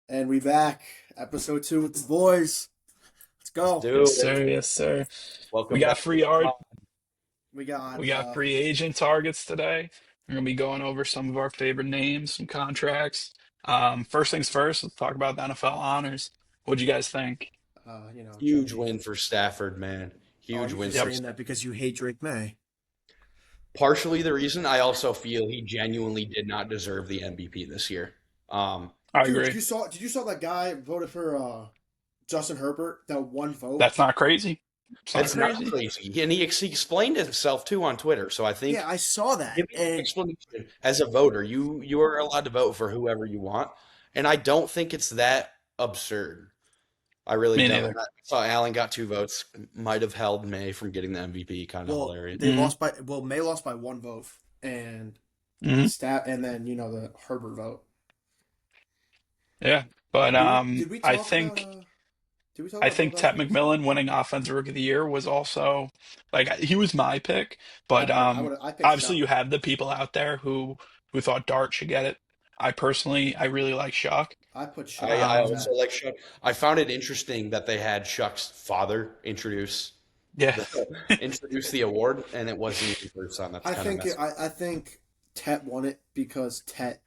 And we back. Episode 2 with the boys. Let's go. Do Yes, it. sir. Yes, sir. We Welcome got back to free the art. pod. We got We got free agent targets today. We're gonna be going over some of our favorite names, some contracts. First things first. Let's talk about the NFL honors. What'd you guys think? Huge Judgy. win for Stafford, man. Oh, Huge you're win just for Yep, saying that because you hate Drake May. partially the reason. I also feel he genuinely did not deserve the MVP this year. I Dude, agree. did you saw that guy voted for Justin Herbert? That one vote? That's not crazy. It's not it's not crazy. crazy, and he explained himself too on Twitter. So I Yeah, think I saw that. giving an And explanation as a voter, you are allowed to vote for whoever you want, and I don't think it's that absurd. I really Me don't. neither. I saw Allen got 2 votes. Might have held May from getting the MVP. Kind of well, hilarious. they hmm lost by May lost by one vote. And hmm and then the Herbert vote. Yeah, but Did we did we I talk about think Bill Ted Belichick yesterday? McMillan winning Offensive Rookie of the Year was also like he was my pick, but I picked obviously Shuck. you have the people out there who thought Dart should get it. I really like Shock. I put Shuck I over Um, also Tet. like Shuck. I found it interesting that they had Shuck's father yeah, the introduce the award, and it wasn't even for his son. That's kind of messed. I think Tet won it because Tet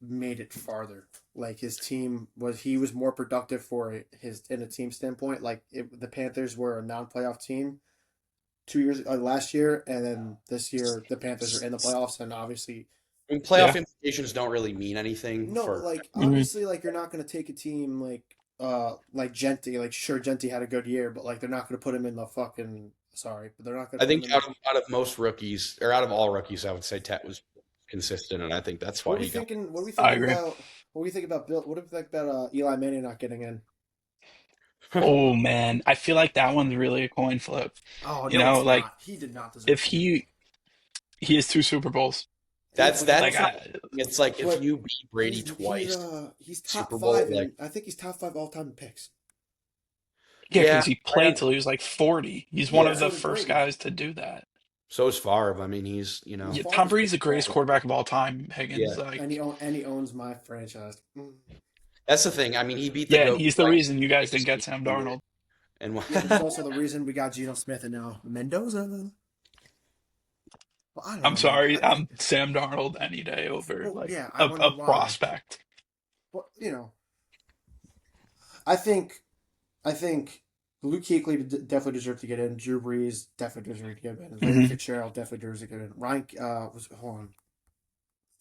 made it farther. Like his team was he was more productive for his in a team standpoint. Like the Panthers were a non-playoff team 2 years last year, and then this year the Panthers are in the playoffs, and obviously I mean, playoff yeah. implications don't really mean anything no, for. like hmm obviously like you're not gonna take a team like Genti. Like sure Genti had a good year, but like they're not gonna put him in the fucking sorry, but they're not gonna I put him think in the out of most rookies, or out of all rookies, I would say Tet was consistent, and I think that's What why are we he got. thinking? What are we I thinking agree. about? What do we think about Bill? What do we think about Eli Manning not getting in? Oh man, I feel like that one's really a coin flip. Oh You no, know, it's like not. He did not deserve if to get in. he has two Super Bowls. That's But he's Like that's the also, I, it's like if but you beat Brady twice, he's top Super Bowl, five, like and I think he's top five all time in picks. yeah, yeah, because he I played till he was like 40. He's one Yeah, of yeah. so the did first Brady. guys to do that. So is Favre. I mean, he's Well, Yeah, Tom Favre's Brady's the greatest Favre. quarterback of all time. Yeah, Higgins, and he owns my franchise. that's the thing. I mean, he beat the yeah, and goat he's the twice reason you in the guys didn't biggest get game Sam of the year, Darnold. and Yeah, but he's also the reason we got Geno Smith and now Mendoza. Well, I don't I'm know, man. sorry, I'm Sam Darnold any day over Well, like yeah, I a wonder why. prospect. Well, I think I think Luke Kuechly definitely deserved to get in. Drew Brees definitely deserved to get in. Larry hmm Fitzgerald definitely deserves to get in. Ryan was hold on.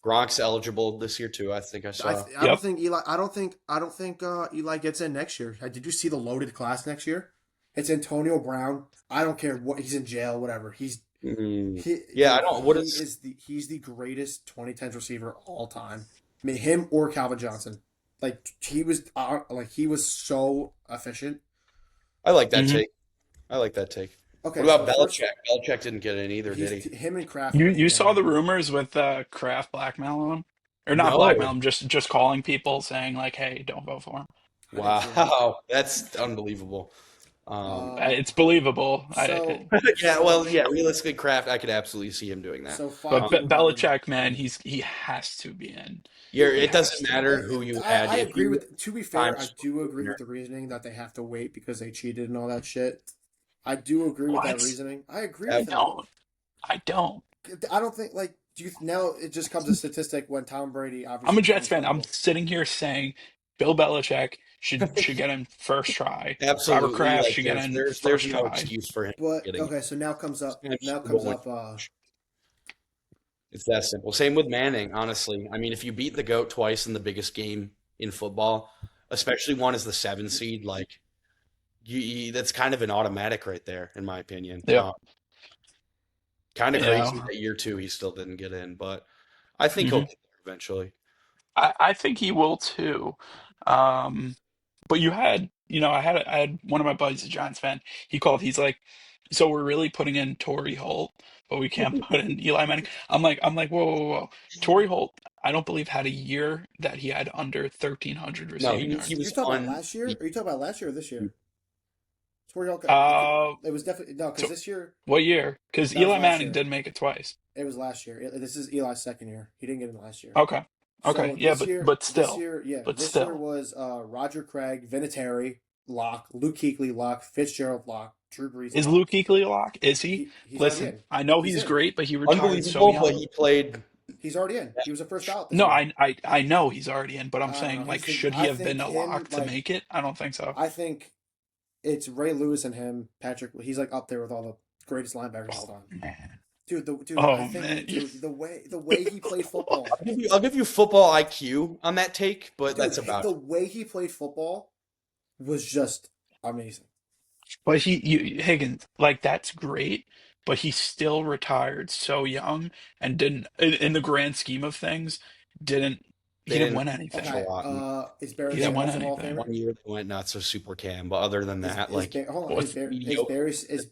Gronk's eligible this year too. I think I saw. I don't Yep. think Eli. I don't think Eli gets in next year. Did you see the loaded class next year? It's Antonio Brown. I don't care what he's in jail, whatever. Yeah, I Dude. don't. What is? He's the greatest 2010s receiver all time. I mean, him or Calvin Johnson. He was so efficient. I like that hmm take. I like that take. What Okay, so about first Belichick? Belichick didn't get in either, did he? him and Kraft are You going to you get in. saw the rumors with Kraft blackmailing him, or not blackmail No. him, just calling people saying like, "Hey, don't vote for him." I didn't see that. Wow, that's unbelievable. Um, Uh, It's believable. so yeah, well, so yeah, realistically, Kraft, I could absolutely see him doing that. so five But Um, people got in. Belichick, man, he has to be in. He it has doesn't to. matter who you had. I If agree you with. To be fair, time I do Super agree winner, with the reasoning that they have to wait because they cheated and all that shit. I do agree with that What? reasoning. I agree I with absolutely. that. don't. I don't. I don't think like do you now it just comes a statistic when Tom Brady I'm obviously a Jets becomes fan. I'm eligible. sitting here saying Bill Belichick should get in first try. Robert Absolutely, Kraft like should get in there's first no try. excuse for him But getting okay, so time now Super comes Bowl win. up It's that simple. Same with Manning, honestly. I mean, if you beat the GOAT twice in the biggest game in football, especially one as the 7 seed, like that's kind of an automatic right there, in my opinion. Yep. Kind of crazy Yeah. that year two he still didn't get in, but I think he'll hmm get there eventually. I think he will too. Um, but I had one of my buddies, a Giants fan. He called. He's like, so we're really putting in Torrey Holt, but we can't put in Eli Manning. I'm like, whoa, whoa, whoa. Torrey Holt, I don't believe had a year that he had under 1,300 No, receiving he yards. you're was talking about un. last year? Or are you talking about last year or this He, year? Torrey Holt Uh, it was definitely no, because so this year what year? Because that was Eli last Manning year. did make it twice. It was last year. This is Eli's second year. He didn't get in last year. Okay. Okay, So yeah, but this year still, was Roger Craig, Vinatieri, lock, Luke Kuechly, lock, Fitzgerald, lock, Drew Brees, is lock. Luke Kuechly a lock? Is he? He's already Listen, in. I know He's he's in. great, but he retired so Unbelievable, but young. he played. He's already in. He was a first ballot this No, year. I know he's already in, but I'm I don't know. saying like, should he I have been think a him lock to like make it? I don't think so. I think it's Ray Lewis and him. Patrick. He's like up there with all the greatest linebackers of all Oh time. man, Dude. I oh think, man, dude, the way he played football, I'll give you football IQ on that take, but dude, that's about the it. way he played football was just amazing. but Higgins, like that's great, but he still retired so young and didn't, in the grand scheme of things, didn't They he didn't didn't win accomplish a anything. Okay. lot. And Is He Barry didn't win Sanders a Hall of anything. Famer? one year they went not so super cam, but other than that, like What's mediocre. Is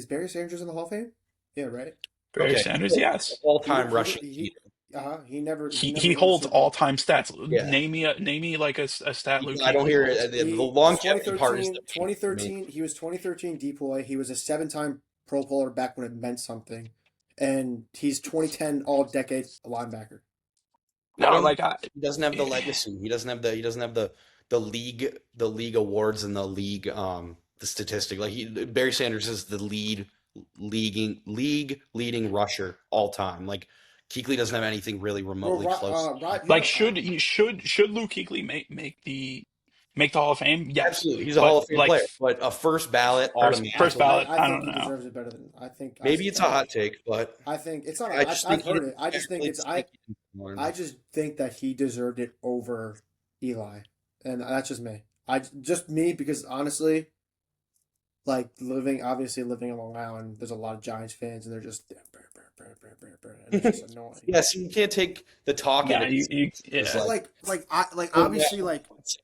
Barry Sanders in the Hall of Fame? Yeah, right. Barry Okay, Sanders? Yes. all-time rushing He leader. he He never won a holds Super Bowl. all-time stats. Yeah, Name me like a stat Luke I don't Kuechly hear holds. it. The longevity part is the main for me. He was 2013 deploy. He was a 7-time Pro Bowler back when it meant something, and he's 2010 All Decade linebacker. I No, don't. like I He doesn't have the legacy. He doesn't have the league awards and the league the statistic. Barry Sanders is the league leading rusher all time. Like Kuechly doesn't have anything really Well, remotely close to that. Rod, like should Luke Kuechly make the Hall of Fame? Yes, Absolutely, he's a but Hall of Fame like player, but a first ballot first automatically. ballot, I I think don't he know. deserves it better than Maybe it's a hot take, but I think it's not. I just I've think he heard didn't it. I just think really it's sneak in more. I just think that he deserved it over Eli, and that's just me. Just me because honestly, like obviously living in Long Island, there's a lot of Giants fans, and they're just and it's just annoying. Yes, you can't take the talk into Yeah, consideration. yeah. But Oh, obviously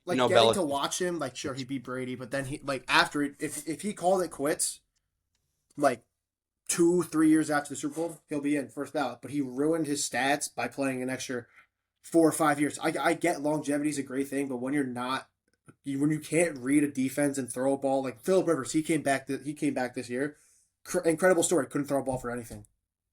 you know, getting to Belichick. watch him, like sure he beat Brady, but then he like after it, if he called it quits, like 2 3 years after the Super Bowl, he'll be in first ballot. But he ruined his stats by playing an extra 4 or 5 years. I get longevity is a great thing, but when you're not, when you can't read a defense and throw a ball, like Philip Rivers, he came back. He came back this year. Incredible story. Couldn't throw a ball for anything.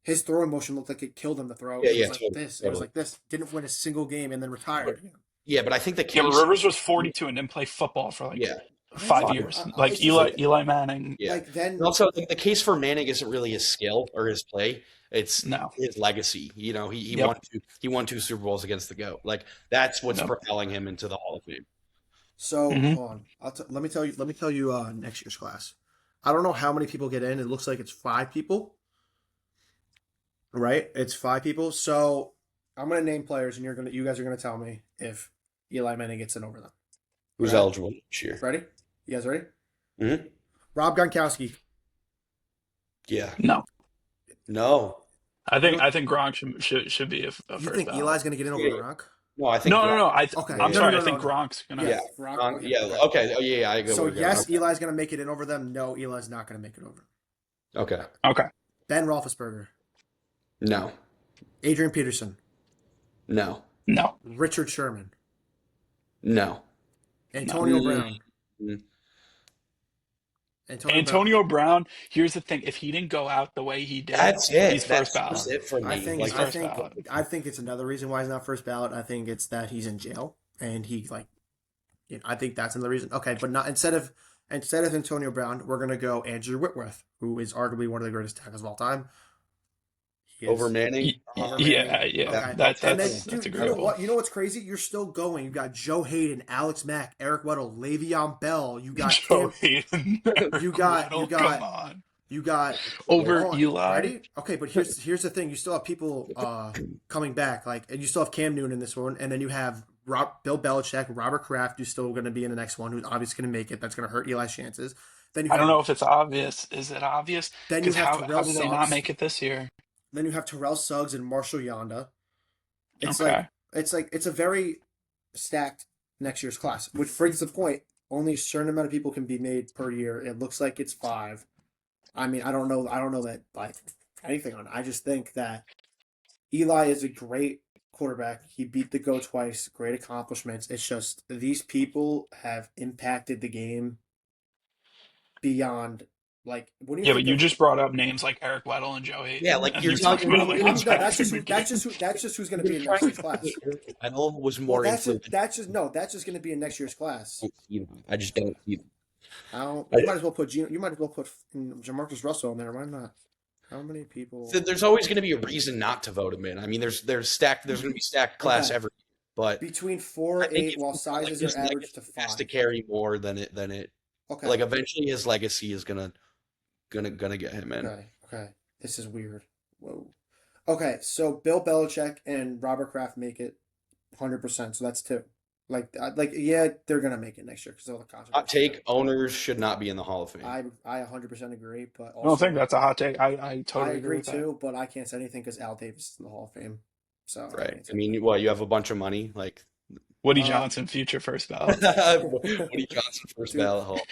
His throwing motion looked like it killed him to throw. Yeah, It yeah, was like totally, this. It was totally. like this. Didn't win a single game and then But, retired. yeah, but I think the Yeah, but case, Rivers was 42 and didn't play football for like yeah, I five know. years. It's Like just but Eli Manning, yeah. like And then. also, like, the case for Manning isn't really his skill or his play; it's no. his legacy. You know, Yep. he won two Super Bowls against the GOAT. Like that's what's Yep. propelling him into the Hall of Fame. So hmm hold on. Let me tell you. Let me tell you. Next year's class. I don't know how many people get in. It looks like it's 5 people. Right? It's 5 people. So I'm gonna name players, and you guys are gonna tell me if Eli Manning gets in over them. Who's Ready? eligible this year? Ready? You guys ready? Hmm. Rob Gronkowski. Yeah. No. No. You don't. I think Gronk should be a You first think ballot. Eli's gonna get in over Yeah. Gronk? No, I think No. Okay. yeah, I'm yeah. sorry. I No. think Gronk's gonna. Yeah. Yeah. Gronk. Okay. Yeah. Okay. Okay. Oh, yeah. I go So with yes, okay. Eli's gonna make it in over them. No, Eli's not gonna make it over. Okay. Okay. Ben Roethlisberger, No. Adrian Peterson, No. No. Richard Sherman, No. Antonio Mm, Brown. mm. Antonio Brown. Antonio Brown. Here's the thing: if he didn't go out the way he did, That's it. he's first That's ballot. just it for I me. think He's Like, I first think ballot. I think it's another reason why he's not first ballot. I think it's that he's in jail and he like I think that's another reason. Okay, but not instead of Antonio Brown, we're gonna go Andrew Whitworth, who is arguably one of the greatest tackles of all time. He over is Manning. over Manning. Yeah. Okay. And then, That's dude, you know agreeable. what? You know what's crazy? You're still going. You got Joe Hayden, Alex Mack, Eric Weddle, Le'Veon Bell. You got Joe Cam. Hayden, You Eric got you Weddle, come got on. you got. Over Hold on, Eli. ready? Okay, but here's the thing. You still have people coming back, like, and you still have Cam Newton in this one, and then you have Bill Belichick, Robert Kraft, who's still going to be in the next one, who's obviously going to make it. That's going to hurt Eli's chances. Then you I don't have know if it's obvious. Is it obvious? then you Because have how Terrell did they not Suggs. make it this year? Then you have Terrell Suggs and Marshall Yonda. It's Okay. it's a very stacked next year's class, which brings the point. Only a certain amount of people can be made per year. It looks like it's 5. I mean, I don't know that like anything on it. I just think that Eli is a great quarterback. He beat the GO twice. Great accomplishments. It's just these people have impacted the game beyond Like, what do you Yeah, but think you of? just brought up names like Eric Weddle and Joe Yeah, Hayden, like and you're you're telling talking me about No, like I'm no. attacking the game. That's just who's going to be you're in trying next to year's tell me class. Eric Weddle was Well, more influential. that's just going to be in next year's class. I just don't see that. I don't. I, You might as well put You might as well put Jamarcus Russell in there. Why not? How many so people? there's always going to be a reason not to vote him in. I mean, there's going to be stacked class Okay, every year, but between 4 I or think 8, while like sizes are his averaged to legacy has to 5. carry more than it like Okay, eventually his legacy is gonna get him in. okay. This is weird. Whoa. Okay, so Bill Belichick and Robert Kraft make it 100%. So that's two. Yeah, they're gonna make it next year because of all the Hot controversy. take: owners should not be in the Hall of Fame. I 100% agree, but I don't think also that's a hot take. I I totally agree agree with that. too. But I can't say anything because Al Davis is in the Hall of Fame, so I Right. can't say I mean, anything. what, you have a bunch of money, like Woody Uh, Johnson, future first ballot. Woody Johnson, first dude, ballot Hall.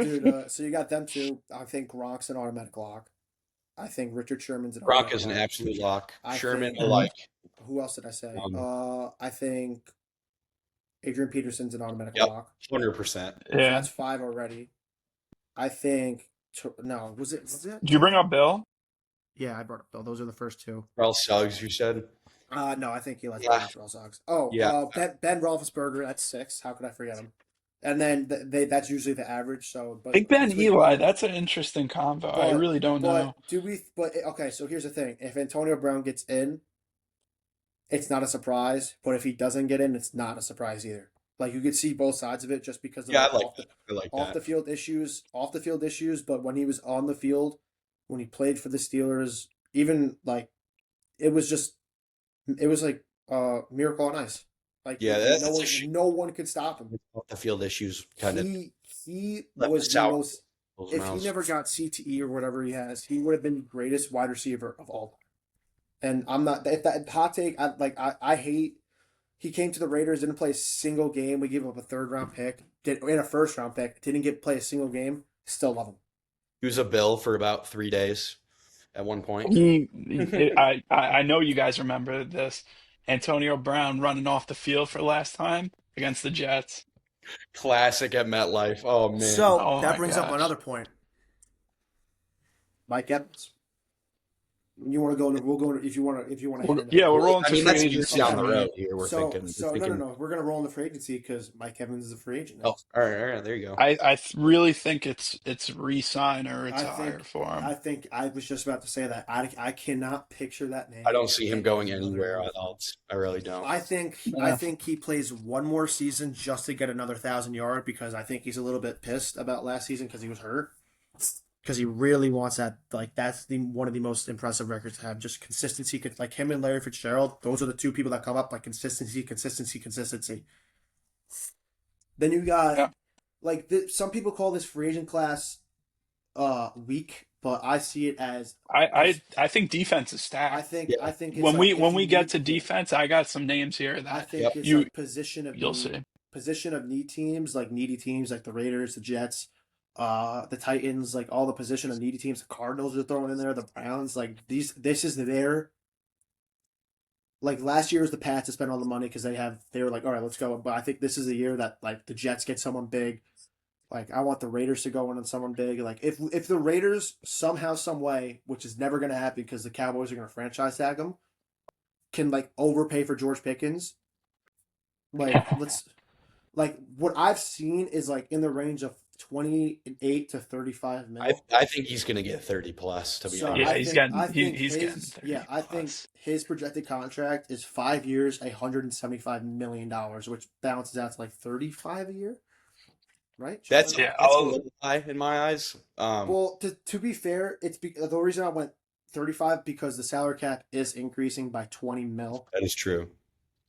dude. So you got them two. I think Gronk's an automatic lock. I think Richard Sherman's an Brock automatic is an lock. absolute lock. I Sherman think Mhm. alike. who else did I say? Um, I think Adrian Peterson's an automatic yep, lock. 100%. So Yeah. that's 5 already. I think no, was it Did you bring up Bill? Yeah, I brought up Bill. Those are the first two. Charles Suggs, you said. No, I think he lets Yeah, better Terrell Suggs. Oh, yeah. Ben Roethlisberger, that's 6. How could I forget him? And then that's usually the average. So, but Big Ben between Eli, that's an interesting combo. I but really don't know. do we? But okay, so here's the thing: if Antonio Brown gets in, it's not a surprise. But if he doesn't get in, it's not a surprise either. Like you could see both sides of it, just because of Yeah, like I like that. I like that. off the field issues. But when he was on the field, when he played for the Steelers, even like it was just it was like miracle on ice. Like Yeah, that's a shame. no one could stop him. Off the field issues kind of He left a was the sour most. people's If he mouths. never got CTE or whatever he has, he would have been the greatest wide receiver of all time. And I'm not if that hot take. I hate. He came to the Raiders, didn't play a single game. We gave up a third round pick, in a first round pick, didn't get play a single game. Still love him. He was a Bill for about 3 days at one point. I know you guys remember this. Antonio Brown running off the field for the last time against the Jets. Classic at MetLife. Oh man. So Oh that my brings up gosh. another point. Mike Evans. You want to go into? We'll go into, if you want to hit into Yeah, free we're agency. rolling I to mean, free that's years agency Okay. down for the road me. here. We're So thinking. We're so no no thinking. no. We're gonna roll into free agency because Mike Evans is a free agent Oh, now. all right. There you go. I really think it's re-sign or I retire think for him. I was just about to say that I cannot picture that I man don't see him getting going another anywhere year. else. I really don't. I Yeah. think he plays one more season just to get another 1,000 yard because I think he's a little bit pissed about last season because he was hurt. Because he really wants that, like that's the one of the most impressive records to have. Just consistency, like him and Larry Fitzgerald. Those are the two people that come up like consistency, consistency, consistency. Then you got Yeah. like some people call this free agent class weak, but I see it I as I I think defense is stacked. Yeah. I think it's When like we if when you we get need to defense, I got some names here I that think Yep. it's you like you'll see. position of need teams, like needy teams like the Raiders, the Jets, the Titans, like all the position of needy teams, the Cardinals are throwing in there, the Browns, like this is their like last year was the Pats to spend all the money because they were like, all right, let's go. But I think this is the year that like the Jets get someone big. Like I want the Raiders to go in on someone big. Like if the Raiders somehow, some way, which is never going to happen because the Cowboys are going to franchise tag them, can like overpay for George Pickens. Like let's like what I've seen is like in the range of 28 to 35 mil. I think he's gonna get 30 plus. To be So Yeah, honest. he's getting 30 I think plus. his projected contract is 5 years, $175 million, which balances out to like 35 a year, right? That's Yeah, that's a little high in my eyes. Well, to be fair, the reason I went 35 because the salary cap is increasing by 20 mil. That is true.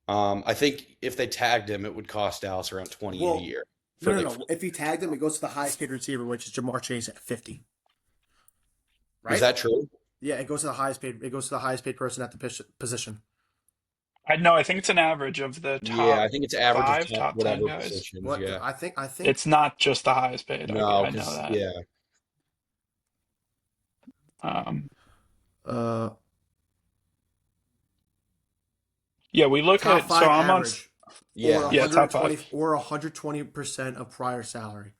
I think if they tagged him, it would cost Dallas around 20 a Well, year. no, For no, like, no. If he tagged him, it goes to the highest paid receiver, which is Jamar Chase at 50. is Right? that true? Yeah, it goes to the highest paid. It goes to the highest paid person at the position. I know. I think it's an average of the Yeah, top I think it's average of five, top top 10 whatever guys. positions. What Yeah. I think It's not just the highest paid. No, I know because that. yeah, Um, uh yeah, we look top at. So five I'm on. average or yeah. Yeah, top 120 five. or 120% of prior salary.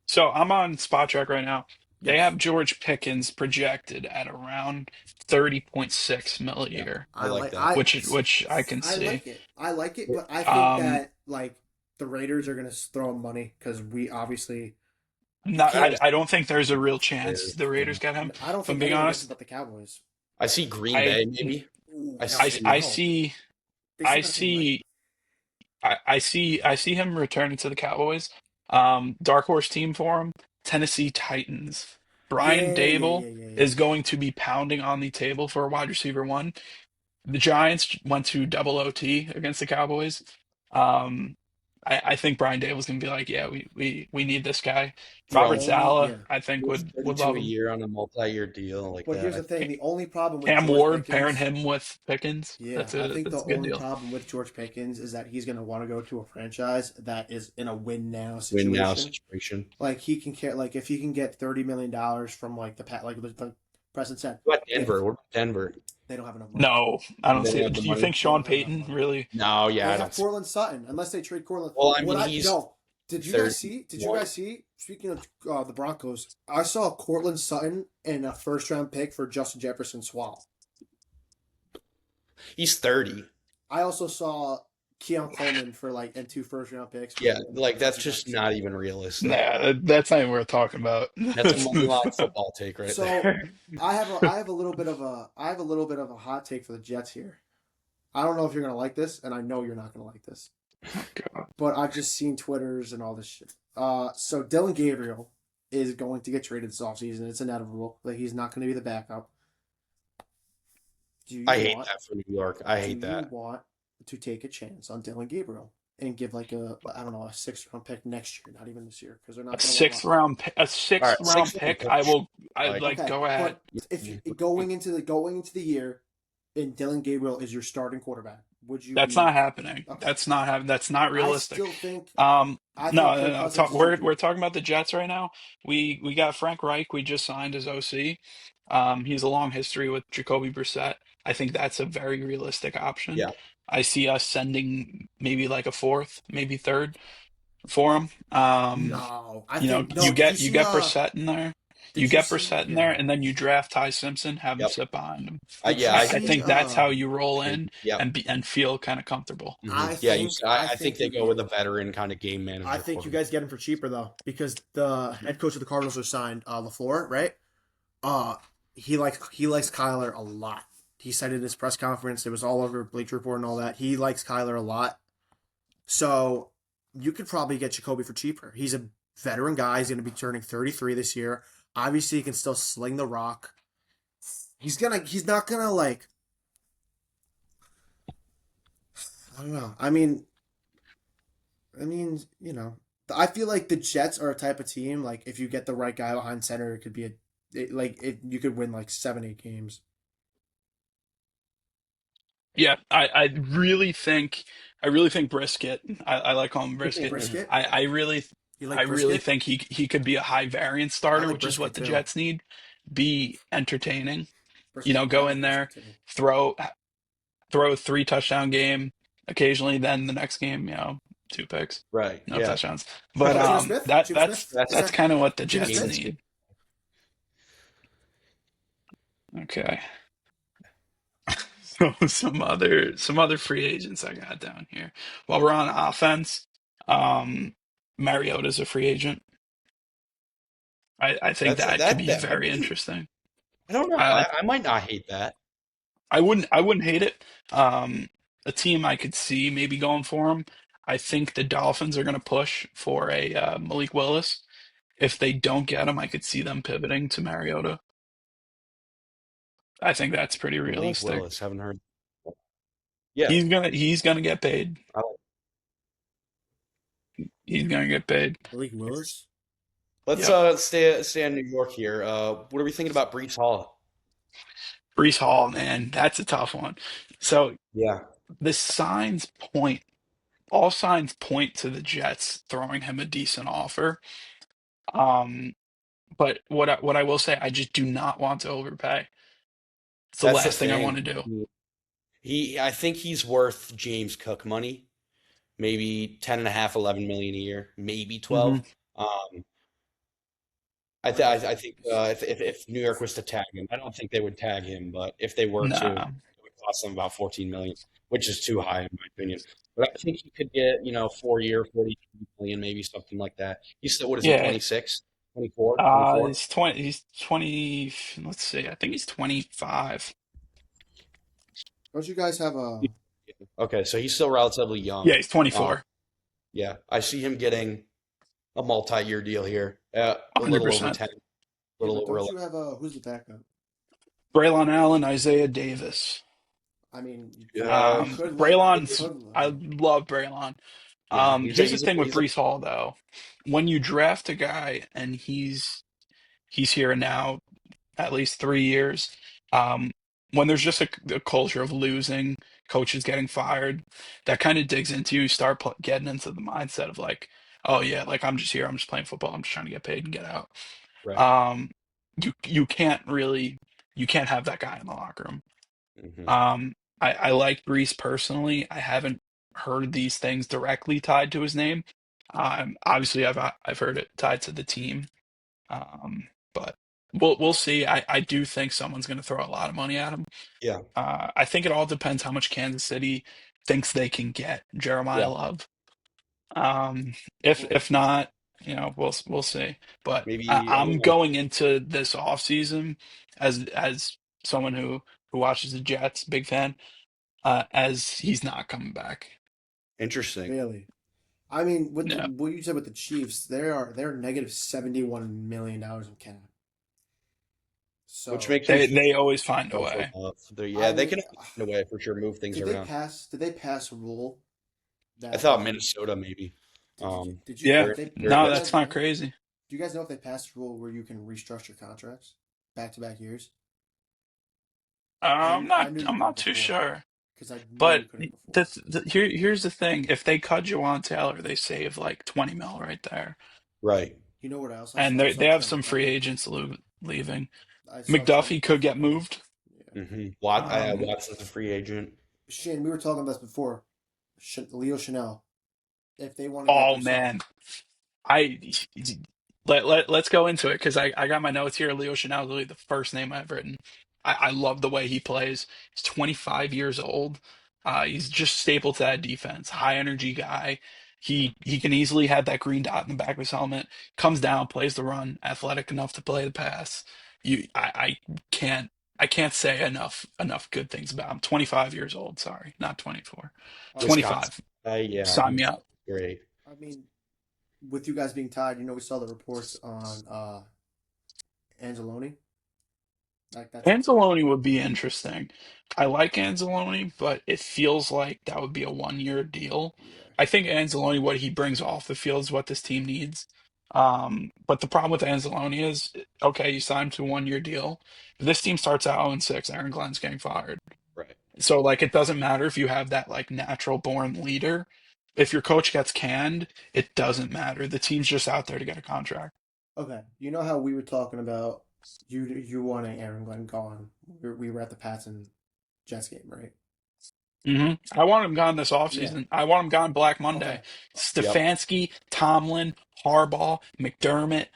So I'm on Spot Track right now. They have George Pickens projected at around 30.6 mil a Yeah, year, I I like like that. I which I can I see. like it. I like it, but I think Um, that like the Raiders are gonna throw him money because we obviously you not, can't. I I don't think there's a real see chance Bears. the Yeah. Raiders get him. I don't If I'm think being anyone gets it honest, but the Cowboys. I see Green I Bay maybe. Ooh, I no, see. I no. see They still I gotta pay money. see I see him returning to the Cowboys. Dark horse team for him, Tennessee Titans. Brian Yeah, yeah, Dable yeah, yeah, yeah. is going to be pounding on the table for a wide receiver one. The Giants went to double OT against the Cowboys. Um, I think Brian Dable's gonna be like, yeah, we need this guy. The Robert Throwing only Sala, yeah. I think almost would 32 love a him. year on a multi-year deal like But that. here's I the thing: Ca- the only problem with Cam George Ward pairing Pickens, him with Pickens. yeah, I think the That's a good only deal. problem with George Pickens is that he's gonna want to go to a franchise that is in a win now win now situation. situation. Like he can care, like if he can get $30 million from like the pat, like the president said, What about if Denver? What about Denver? they don't have enough money, No, I don't They see don't it. have the Do you money. think they Sean don't have enough Payton money. really? No, yeah, They I have don't see. Cortland Sutton unless they trade Cortland. Well, I What mean, I he's yo did you guys see? Did you 31. guys see? Speaking of the Broncos, I saw Cortland Sutton and a first round pick for Justin Jefferson swap. He's 30. I also saw Keon Coleman for like and two first round picks for Yeah, like that's Justin just Jefferson. not even realistic. Nah, that's not even worth talking about. That's a money line football take right So there. I have a little bit of a hot take for the Jets here. I don't know if you're gonna like this, and I know you're not gonna like this, God. but I've just seen Twitters and all this shit. So Dylan Gabriel is going to get traded this offseason. It's inevitable that he's not going to be the backup. Do you I hate want that for New York. I do hate you that. want to take a chance on Dylan Gabriel and give like a I don't know a 6th round pick next year, not even this year, because they're A not going to want sixth to. round a All sixth right, round 6 round pick. pick. I'd Like, like Okay, go ahead. but if going into the year, and Dylan Gabriel is your starting quarterback, would you That's be not happening. okay? That's not happening. That's not I realistic. still think Um, I think no, no, Kirk no. Cousins is We're cheaper. talking about the Jets right now. We got Frank Reich. We just signed his OC. He's a long history with Jacoby Brissett. I think that's a very realistic option. yeah, I see us sending maybe like a fourth, maybe third for him. No, I You know, think no. Did you you see? get Brissett in there. You Did you get see? Brissett in there, Yeah. and then you draft Ty Simpson, have him yep. sit behind him. Did Yeah, you I see? think that's how you roll in Yep. and feel kind of comfortable. Yeah, I I think think they you go get. with a veteran kind of game I manager think you quarterback. guys get him for cheaper though, because the head coach of the Cardinals are signed Lafleur, right? Uh, he likes Kyler a lot. He said in his press conference, it was all over Bleacher Report and all that. He likes Kyler a lot, so you could probably get Jacoby for cheaper. He's a veteran guy. He's going to be turning 33 this year. Obviously, he can still sling the rock. He's not gonna like. I don't know. You know, I feel like the Jets are a type of team. Like, if you get the right guy behind center, it could be you could win like 7, 8 games. Yeah, I really think Brisket. I like calling him Brisket. Brisket, I, I really you I like really brisket? think he could be a high variance I starter, like which is what brisket the too. Jets need. Be entertaining. You Brisket, know, I go like in brisket there, too. throw throw a 3 touchdown game. Occasionally, then the next game, 2 picks, Right. no Yeah. touchdowns. But Geno Smith, Geno Smith, That's is that's that kind of what the Geno Jets Smith? maintenance. need. Okay. So some other free agents I got down here. While we're on offense, Mariota's a free agent. I think that could be That very be. interesting. I don't know. I I might not hate that. I wouldn't hate it. A team I could see maybe going for him. I think the Dolphins are going to push for a Malik Willis. If they don't get him, I could see them pivoting to Mariota. I think that's pretty Malik realistic. Willis. Haven't heard. Yeah. He's gonna get paid. I like- He's gonna get paid. Malik Willis. Let's Yep. stay in New York here. What are we thinking about Brees Hall? Brees Hall, man, that's a tough one. So Yeah. the signs point, all signs point to the Jets throwing him a decent offer. Um, but what I will say, I just do not want to overpay. It's the That's the last thing I thing. want to do. I think he's worth James Cook money. Maybe 10 and a half, 11 million a year, maybe Hmm. 12. Um, Like I think if New York was to tag him, I don't think they would tag him, but if they were to, Nah. it would cost them about 14 million, which is too high in my opinion. But I think he could get 4 year, 42 million, maybe something like that. He's still, what is he, Yeah. 26, 24, 24? He's 20. He's 20. Let's see. I think he's 25. don't you guys have a? Okay, so he's still relatively Yeah, young. he's Um, 24. yeah, I see him getting a multi-year deal here, a little over 100%. 10, a Yeah, little but over don't 11. you have a? Who's the backup? Braylon Allen, Isaiah Davis. I mean, you Yeah, could let you Braylon's. could let I him. love Braylon. yeah, Here's the thing with he's a Brees Hall, though. When you draft a guy and he's here now at least 3 years, um, when there's just a culture of losing, coaches getting fired, that kind of digs into you. You start getting into the mindset of like, oh yeah, like I'm just here, I'm just playing football, I'm just trying to get paid and get out. right. Um, you can't really you can't have that guy in the locker room. Hmm. I like Brees personally. I haven't heard these things directly tied to his name. Obviously, I've heard it tied to the team. But we'll see. I do think someone's going to throw a lot of money at him. Yeah, I think it all depends how much Kansas City thinks they can get Jeremiah yeah. Love. If Well, not, we'll see. But Maybe I don't I'm know. going into this offseason as someone who watches the Jets, big fan, as he's not coming back. Interesting. really. I mean, with the, Yeah, what you said with the Chiefs, they're negative $71 million in cap. Which So makes me feel they always find a go for way. love. Yeah, I they mean, can find a way for sure move things around. Did they pass a rule I that thought Minnesota maybe. Yeah, did they They're do no, you against. guys that's not know? crazy. Do you guys know if they passed a rule where you can restructure contracts back to back years? I'm I not knew you I'm couldn't not too before sure. because I knew you But couldn't before. here's the thing: if they cut Jawan Taylor, they save like 20 mil right there, right. You know what else and they saw have trending some free heavy? agents leaving. I saw trending McDuffie could get heavy. moved. Yeah. Um, Watson's a free agent. Shane, we were talking about this before. Leo Chanel. If they want to get oh themselves, man, I let's go into it because I got my notes here. Leo Chanel is really the first name I've written. I love the way he plays. He's 25 years old. He's just staple to that defense. High energy guy. He can easily have that green dot in the back of his helmet. Comes down, plays the run, athletic enough to play the pass. I can't I can't say enough good things about him. 25 years old. Sorry, not 24. um, Wisconsin. 25. Yeah, Sign me he's up. great. I mean, with you guys being tied, we saw the reports on Angeloni. Like that's a Anzalone would be interesting. I like Anzalone, but it feels like that would be a 1 year deal. yeah. I think Anzalone, what he brings off the field is what this team needs. But the problem with Anzalone is, okay, you signed to a 1 year deal. If this team starts out 0-6, Aaron Glenn's getting fired. Right. So like it doesn't matter if you have that like natural born leader. If your coach gets canned, it doesn't matter. The team's just out there to get a contract. Okay. You know how we were talking about you wanting Aaron Glenn gone. We were at the Pats and Jets game, right? I want him gone this Yeah. offseason. I want him gone Black Okay. Monday. Yep. Stefanski, Tomlin, Harbaugh, McDermott,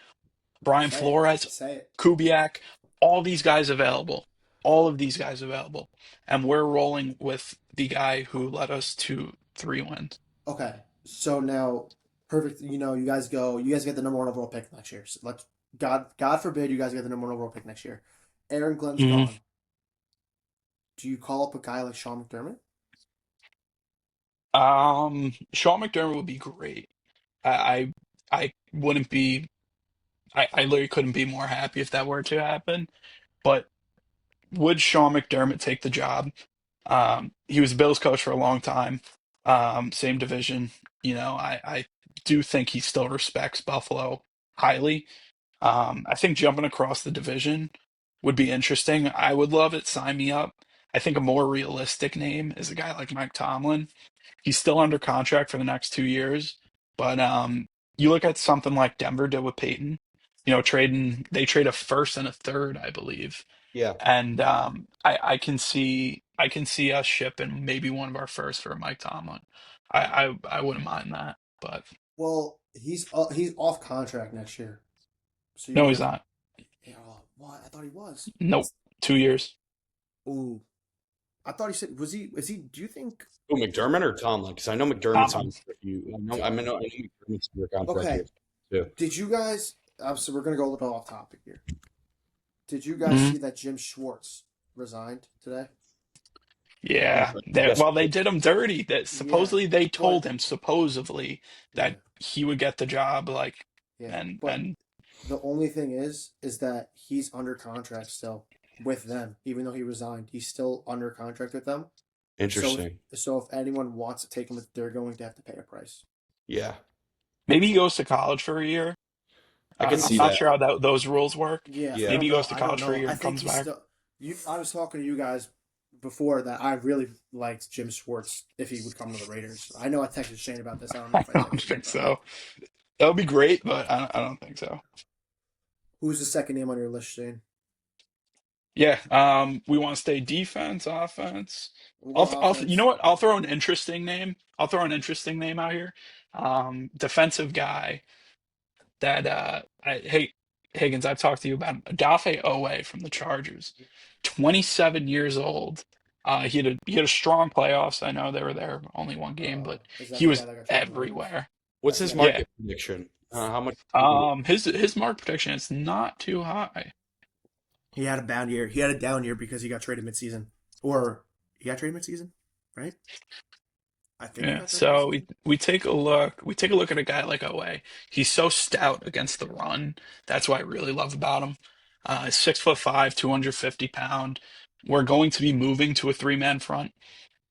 Brian Say it. Flores, Say it. Kubiak, all these guys available. All of these guys available. And we're rolling with the guy who led us to 3 wins. Okay. So now, perfect. You guys get the number one overall pick next year. So God forbid you guys get the number one overall pick next year. Aaron Glenn's hmm gone. Do you call up a guy like Sean McDermott? Sean McDermott would be great. I I wouldn't be I literally couldn't be more happy if that were to happen. But would Sean McDermott take the job? He was a Bills coach for a long time, same division. I do think he still respects Buffalo highly. I think jumping across the division would be interesting. I would love it. Sign me up. I think a more realistic name is a guy like Mike Tomlin. He's still under contract for the next 2 years, but you look at something like Denver did with Peyton. They trade a first and a third, I believe, Yeah. and I can see us shipping maybe one of our first for Mike Tomlin. I wouldn't mind that, but Well, he's off contract next year. So you No, he's guys, not. yeah, what? I thought he was. Nope. 2 years. Ooh, I thought he said was he? Is he? Do you think? Oh, McDermott or Tomlin? Because I know McDermott's Tomlin. on for a few. I know McDermott's under contract Okay, here too. did you guys? So we're gonna go a little off topic here. Did you guys Mhm. see that Jim Schwartz resigned today? Yeah. Yes. Well, they did him dirty. That Yeah, supposedly they but told him supposedly yeah, that he would get the job, like, yeah, but and the only thing is that he's under contract still with them, even though he resigned. He's still under contract with them. So Interesting. if anyone wants to take him, they're going to have to pay a price. Yeah, maybe he goes to college for a year. I could I'm see not that. sure how those rules work. Yeah, I Yeah, Maybe don't he know. goes to I don't college for a know. year I and think comes he's back. still. I was talking to you guys before that. I really liked Jim Schwartz if he would come to the Raiders. I know I texted Shane about this. I don't know I if I don't texted you think about it. so. That would be great, but I don't think so. Who's the second name on your list, Shane? Yeah. We want to stay defense, offense. We'll go You know offense. what? I'll throw an interesting name. I'll throw an interesting name out here. Defensive guy that hey Higgins, I've talked to you about him. Adafe Owe from the Chargers. 27 years old. He had a strong playoffs. I know they were there only one game, but Is that he the guy was that got traded to the Vikings? everywhere. what's That's the his guy that got. Yeah. market prediction? How much? His mark prediction is not too high. He had a bad year. He had a down year because he got traded midseason, or he got traded midseason, right? I think he Yeah, got traded so we midseason. we take a look. We take a look at a guy like Owe. He's so stout against the run. That's what I really love about him. He's 6'5", 250 pound. We're going to be moving to a three-man front.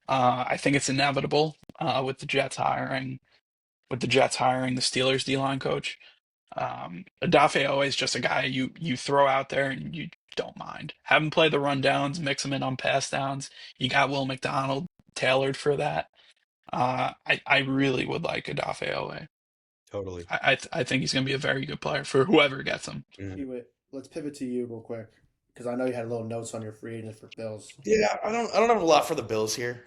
I think it's inevitable with the Jets hiring the Steelers D-line coach. Adafe Owe is just a guy you throw out there and you don't mind. Have him play the rundowns, mix him in on pass downs. You got Will McDonald tailored for that. I really would like Adafe Owe. Totally. I think he's going to be a very good player for whoever gets him. Mhm. Anyway, let's pivot to you real quick because I know you had little notes on your free agent for Bills. Yeah, I don't have a lot for the Bills here.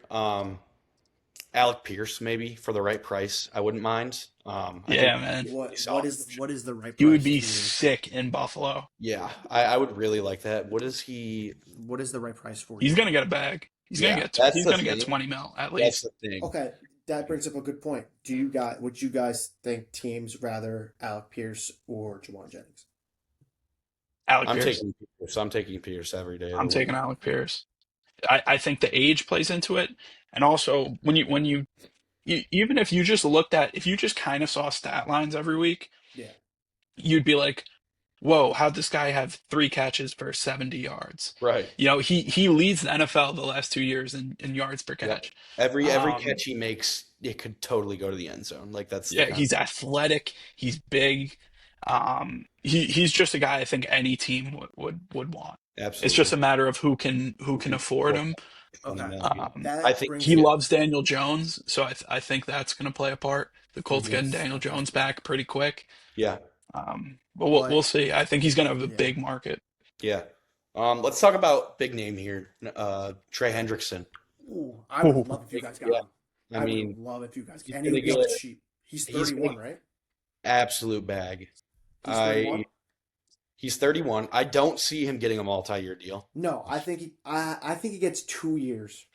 Alec Pierce maybe for the right price. I wouldn't mind. I think Yeah, man. he What saw. what is the right He would price be to you? sick in Buffalo. Yeah, I would really like that. What is he? What is the right price for He's you? going to get a bag. Yeah, that's He's the going to get thing. 20 mil at That's least. the thing. Okay, that brings up a good point. Would you guys think teams rather Alec Pierce or Jawan Jennings? Alec I'm Pierce. taking Pierce. I'm taking Pierce every day of I'm the week. taking Alec Pierce. I think the age plays into it, and also even if you just looked at if you just kind of saw stat lines every week, Yeah, you'd be like, whoa, how'd this guy have 3 catches for 70 yards? Right. He leads the NFL the last 2 years in yards per Yep. catch. Every Um, catch he makes, it could totally go to the end zone. Like that's the yeah, kind he's athletic, he's big. He's just a guy I think any team would want. of It's just absolutely a matter of who can afford afford him. 20 okay. mil. I That think brings He he up. loves Daniel Jones, so I think that's going to play a part. The Colts getting Yes, Daniel okay. Jones back pretty quick. yeah, But we'll But see. I think he's going to have a yeah, big market. yeah. Let's talk about big name here. Trey Hendrickson. ooh, I would Ooh. love if you guys got Yeah. him. I I would mean, love if you guys, he's and he gonna would be get on the cheap. He's he's gonna 31, get right? absolute bag. He's 31. I He's 31. I don't see him getting a multi-year deal. No, I think he gets 2 years.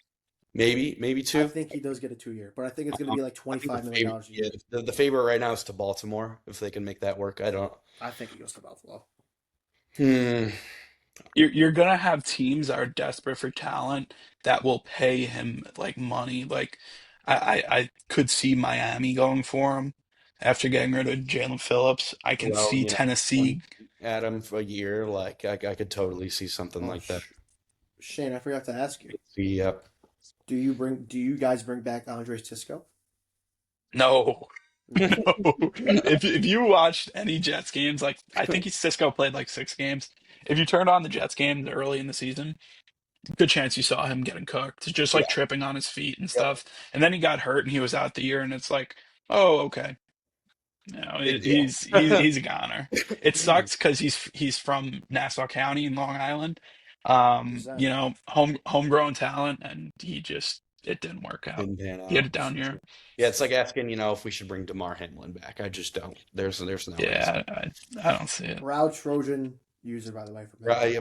Maybe I two. think he does get a 2 year, but I think it's going to be like I think the favorite, $25 million a yeah, year. the favorite right now is to Baltimore if they can make that work. I don't. I think he goes to Buffalo. Hmm. You're gonna have teams that are desperate for talent that will pay him like money. Like I could see Miami going for him after getting rid of Jalen Phillips. I can Well, see 20 Tennessee. at him for a year. Like I could totally see something Oh, like that. Shane, I forgot to ask you. See, yep. Do you guys bring back Andres Tisco? No, No. no. If you watched any Jets games, like I think Cisco played like 6 games. If you turned on the Jets games early in the season, good chance you saw him getting cooked, just Yeah. like tripping on his feet and Yep. stuff. And then he got hurt and he was out the year, and it's like, oh, okay. Big deal. He's a goner. It sucks because he's from Nassau County in Long Island. 100%. Homegrown talent, and it didn't work out. Didn't pan He had a out. down year. Yeah, it's like asking, if we should bring DeMar Hamlin back. I just don't. There's no reason. Yeah, I don't see it. Proud Trojan user, by the way, from him. Right,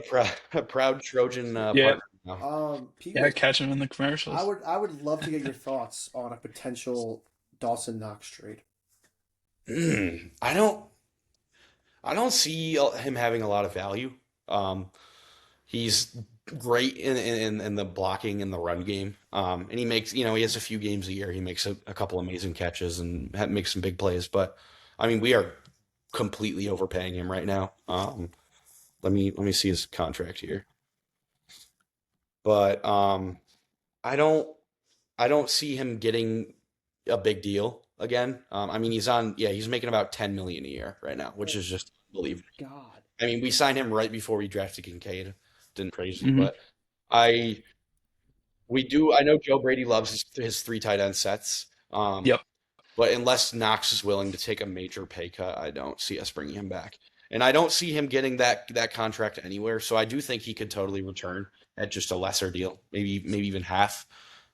a proud Trojan Yeah, partner now. yeah, PK, catch him in the I commercials. would I would love to get your thoughts on a potential Dawson Knox trade. I don't see him having a lot of value. Um, he's great in the blocking in the run game. And he makes, he has a few games a year. He makes a couple amazing catches and makes some big plays. But I mean, we are completely overpaying him right now. Let me see his contract here. But I don't I don't see him getting a big deal again. I mean, he's making about 10 million a year right now, which Oh is just unbelievable. God. I mean, we signed him right before we drafted Kincaid. Didn't crazy, Hmm. but I we do. I know Joe Brady loves his three tight end sets. Yep. But unless Knox is willing to take a major pay cut, I don't see us bringing him back. And I don't see him getting that contract anywhere. So I do think he could totally return at just a lesser deal, maybe even half.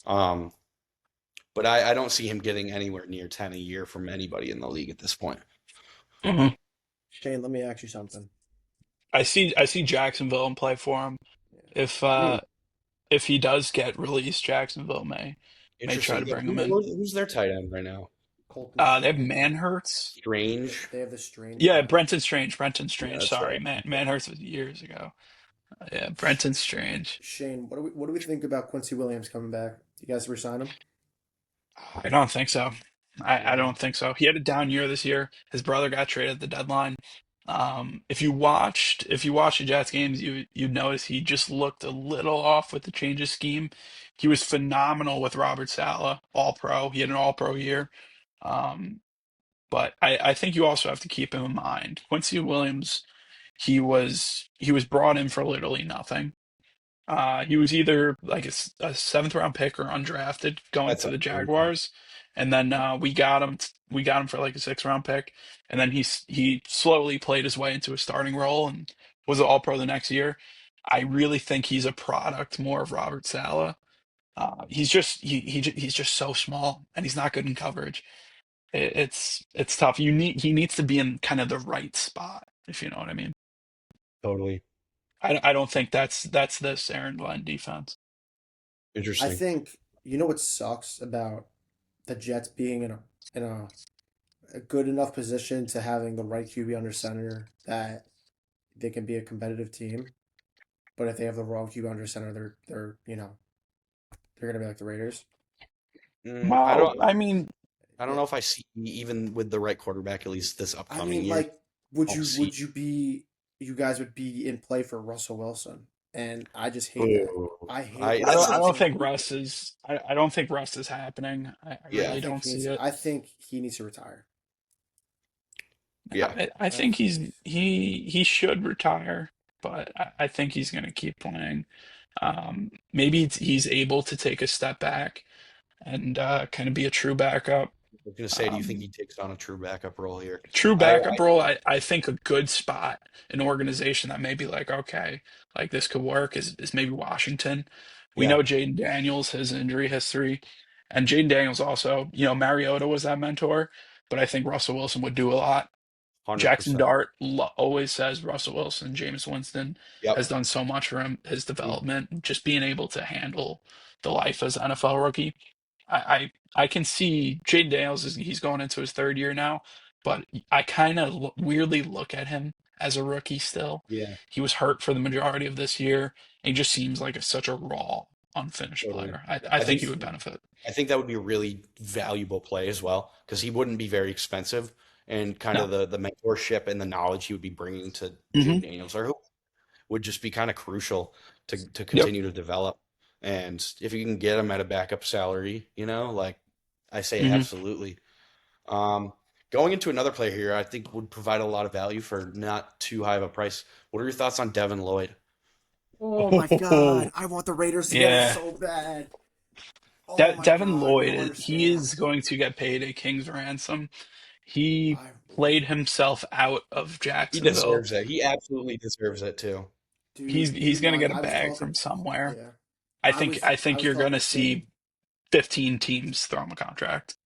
Um, but I don't see him getting anywhere near 10 a year from anybody in the league at this point. Hmm. Shane, let me ask you something. I see Jacksonville in play for him. Yeah. If Hmm, uh if he does get released, Jacksonville may try interesting. to Yeah, bring him in. who's their tight end right now? Colton They have Strange. Manhurts. Strange. They have the Strange Yeah, guy. Brenton Strange. Brenton Yeah, Strange. that's Sorry, right. Manhurts was years ago. Yeah, Sh- Brenton Strange. Shane, what do we think about Quincy Williams coming back? You guys resign him? I don't think so. I Yeah. don't think so. He had a down year this year. His brother got traded at the deadline. If you watched the Jets games, you'd notice he just looked a little off with the change of scheme. He was phenomenal with Robert Saleh, All Pro. He had an All Pro year. Um, but I think you also have to keep him in mind. Quincy Williams, he was brought in for literally nothing. He was either like a seventh round pick or undrafted going That's to the unbelievable. Jaguars, and then we got him for like a sixth round pick, and then he slowly played his way into a starting role and was an All Pro the next year. I really think he's a product more of Robert Saleh. He's just so small and he's not good in coverage. It's tough. He needs to be in kind of the right spot, if you know what I mean. Totally I don't think that's this Aaron Glenn defense. I interesting. think you know what sucks about the Jets being in a good enough position to having the right QB under center that they can be a competitive team. But if they have the wrong QB under center, they're gonna be like the Raiders. Mm, I Well, don't. I mean, I don't know if I see even with the right quarterback, at least this I upcoming mean, year. like, would I don't you see. would you be you guys would be in play for Russell Wilson, and I just hate that. Ooh, I hate I I don't that's I Russell a don't Wilson. think Russ is I don't think Russ is happening. I yeah, really don't see it. I think he needs to retire. yeah. I I think th- he should retire, but I think he's going to keep playing. Maybe he's able to take a step back and kind of be a true backup. I was gonna say, do you think Um, he takes on a true backup role here? True I backup role, I think a good spot, an organization that may be like, okay, like this could work is maybe Washington. We yeah, know Jaden Daniels, his injury history, and Jaden Daniels also, Mariota was that mentor, but I think Russell Wilson would do a lot. hundred Jackson percent. Dart always says Russell Wilson, Jameis Winston has Yep. done so much for him, his Mm, development, just being able to handle the life as an NFL rookie. I can see Jaden Daniels he's going into his third year now, but I kind of weirdly look at him as a rookie still. yeah, He was hurt for the majority of this year. And he just seems like such a raw, unfinished totally. player. I I think think he would benefit. I think that would be a really valuable play as well because he wouldn't be very expensive and kind of No. the mentorship and the knowledge he would be bringing to Hmm. Jaden Daniels or who would just be kind of crucial to Yep. continue to develop. And if you can get him at a backup salary, like I say, Hmm. absolutely. Um, Going into another player here, I think would provide a lot of value for not too high of a price. What are your thoughts on Devin Lloyd? Oh my God, I want the Raiders to get him Yeah. so bad. Oh my Devin God, you Lloyd, don't he understand. is going to get paid a king's ransom. He I, played himself out of He Jacksonville. deserves it. He absolutely deserves it too. He's dude, he's he going to run. get a I was bag talking. from somewhere. Yeah, I I think was I I think was you're going talking to to Shane. see. 15 teams throw him a contract.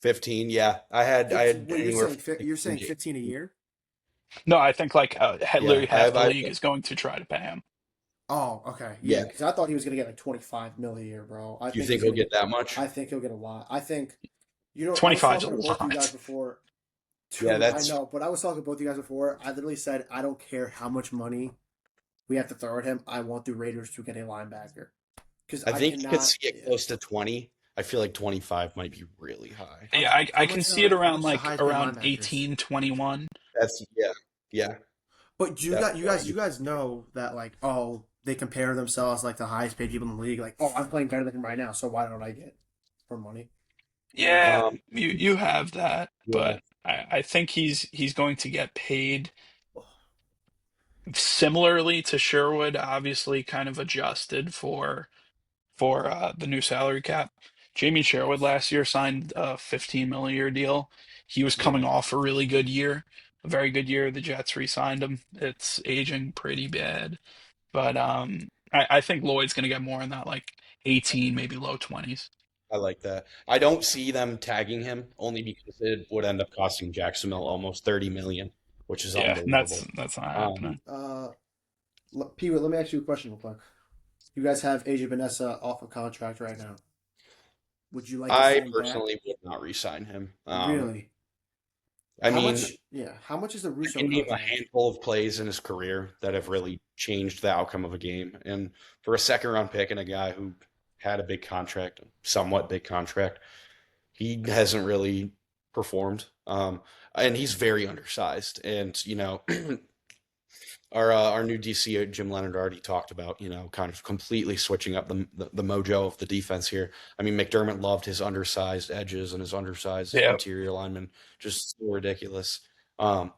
15. Yeah, I had Wait, anywhere from you're 15 saying to 15 a year? No, I think like yeah. literally half the league is going to try to pay him. Oh, okay, Yeah. yeah. Because I thought he was gonna get like 25 mil a year, bro. I You think think he's he'll gonna get get. that much? I think he'll get a lot. I think. I was 25 is a talking to both of you guys lot. before. Yeah, Dude, I that's. know, but I was talking to both of you guys before. I literally said I don't care how much money we have to throw at him. I want the Raiders to get a linebacker because I I think you could cannot. see it close to 20. I feel like 25 might be really high. Yeah, How I can much? see it How around much is the like highest paid around linebackers? 18, 21. That's yeah, yeah, But you definitely. guys know that like they compare themselves like the highest paid people in the league. Like I'm playing better than him right now, so why don't I get more money? Yeah, Um, you have that, yeah, but I think he's going to get paid similarly to Sherwood, obviously kind of adjusted for the new salary cap. Jamie Sherwood last year signed a 15 million a year deal. He was Yeah. coming off a really good year, a very good year. The Jets re-signed him. It's aging pretty bad, but I think Lloyd's going to get more in that like 18, maybe low 20s. I like that. I don't see them tagging him only because it would end up costing Jacksonville almost 30 million, which is Yeah, and unbelievable. that's not Um, happening. Pete, let me ask you a question real quick. You guys have Asia Vanessa off a contract right now. Would you like to see I him back? personally would not re-sign him. Really? I How mean, much? Yeah. How much is the I Russo can name a contract? handful of plays in his career that have really changed the outcome of a game. And for a second round pick and a guy who had a big contract, somewhat big contract, he hasn't really performed. And he's very undersized. And, our new DC Jim Leonard already talked about kind of completely switching up the mojo of the defense here. I mean McDermott loved his undersized edges and his undersized Yeah, interior linemen, just so ridiculous. Um,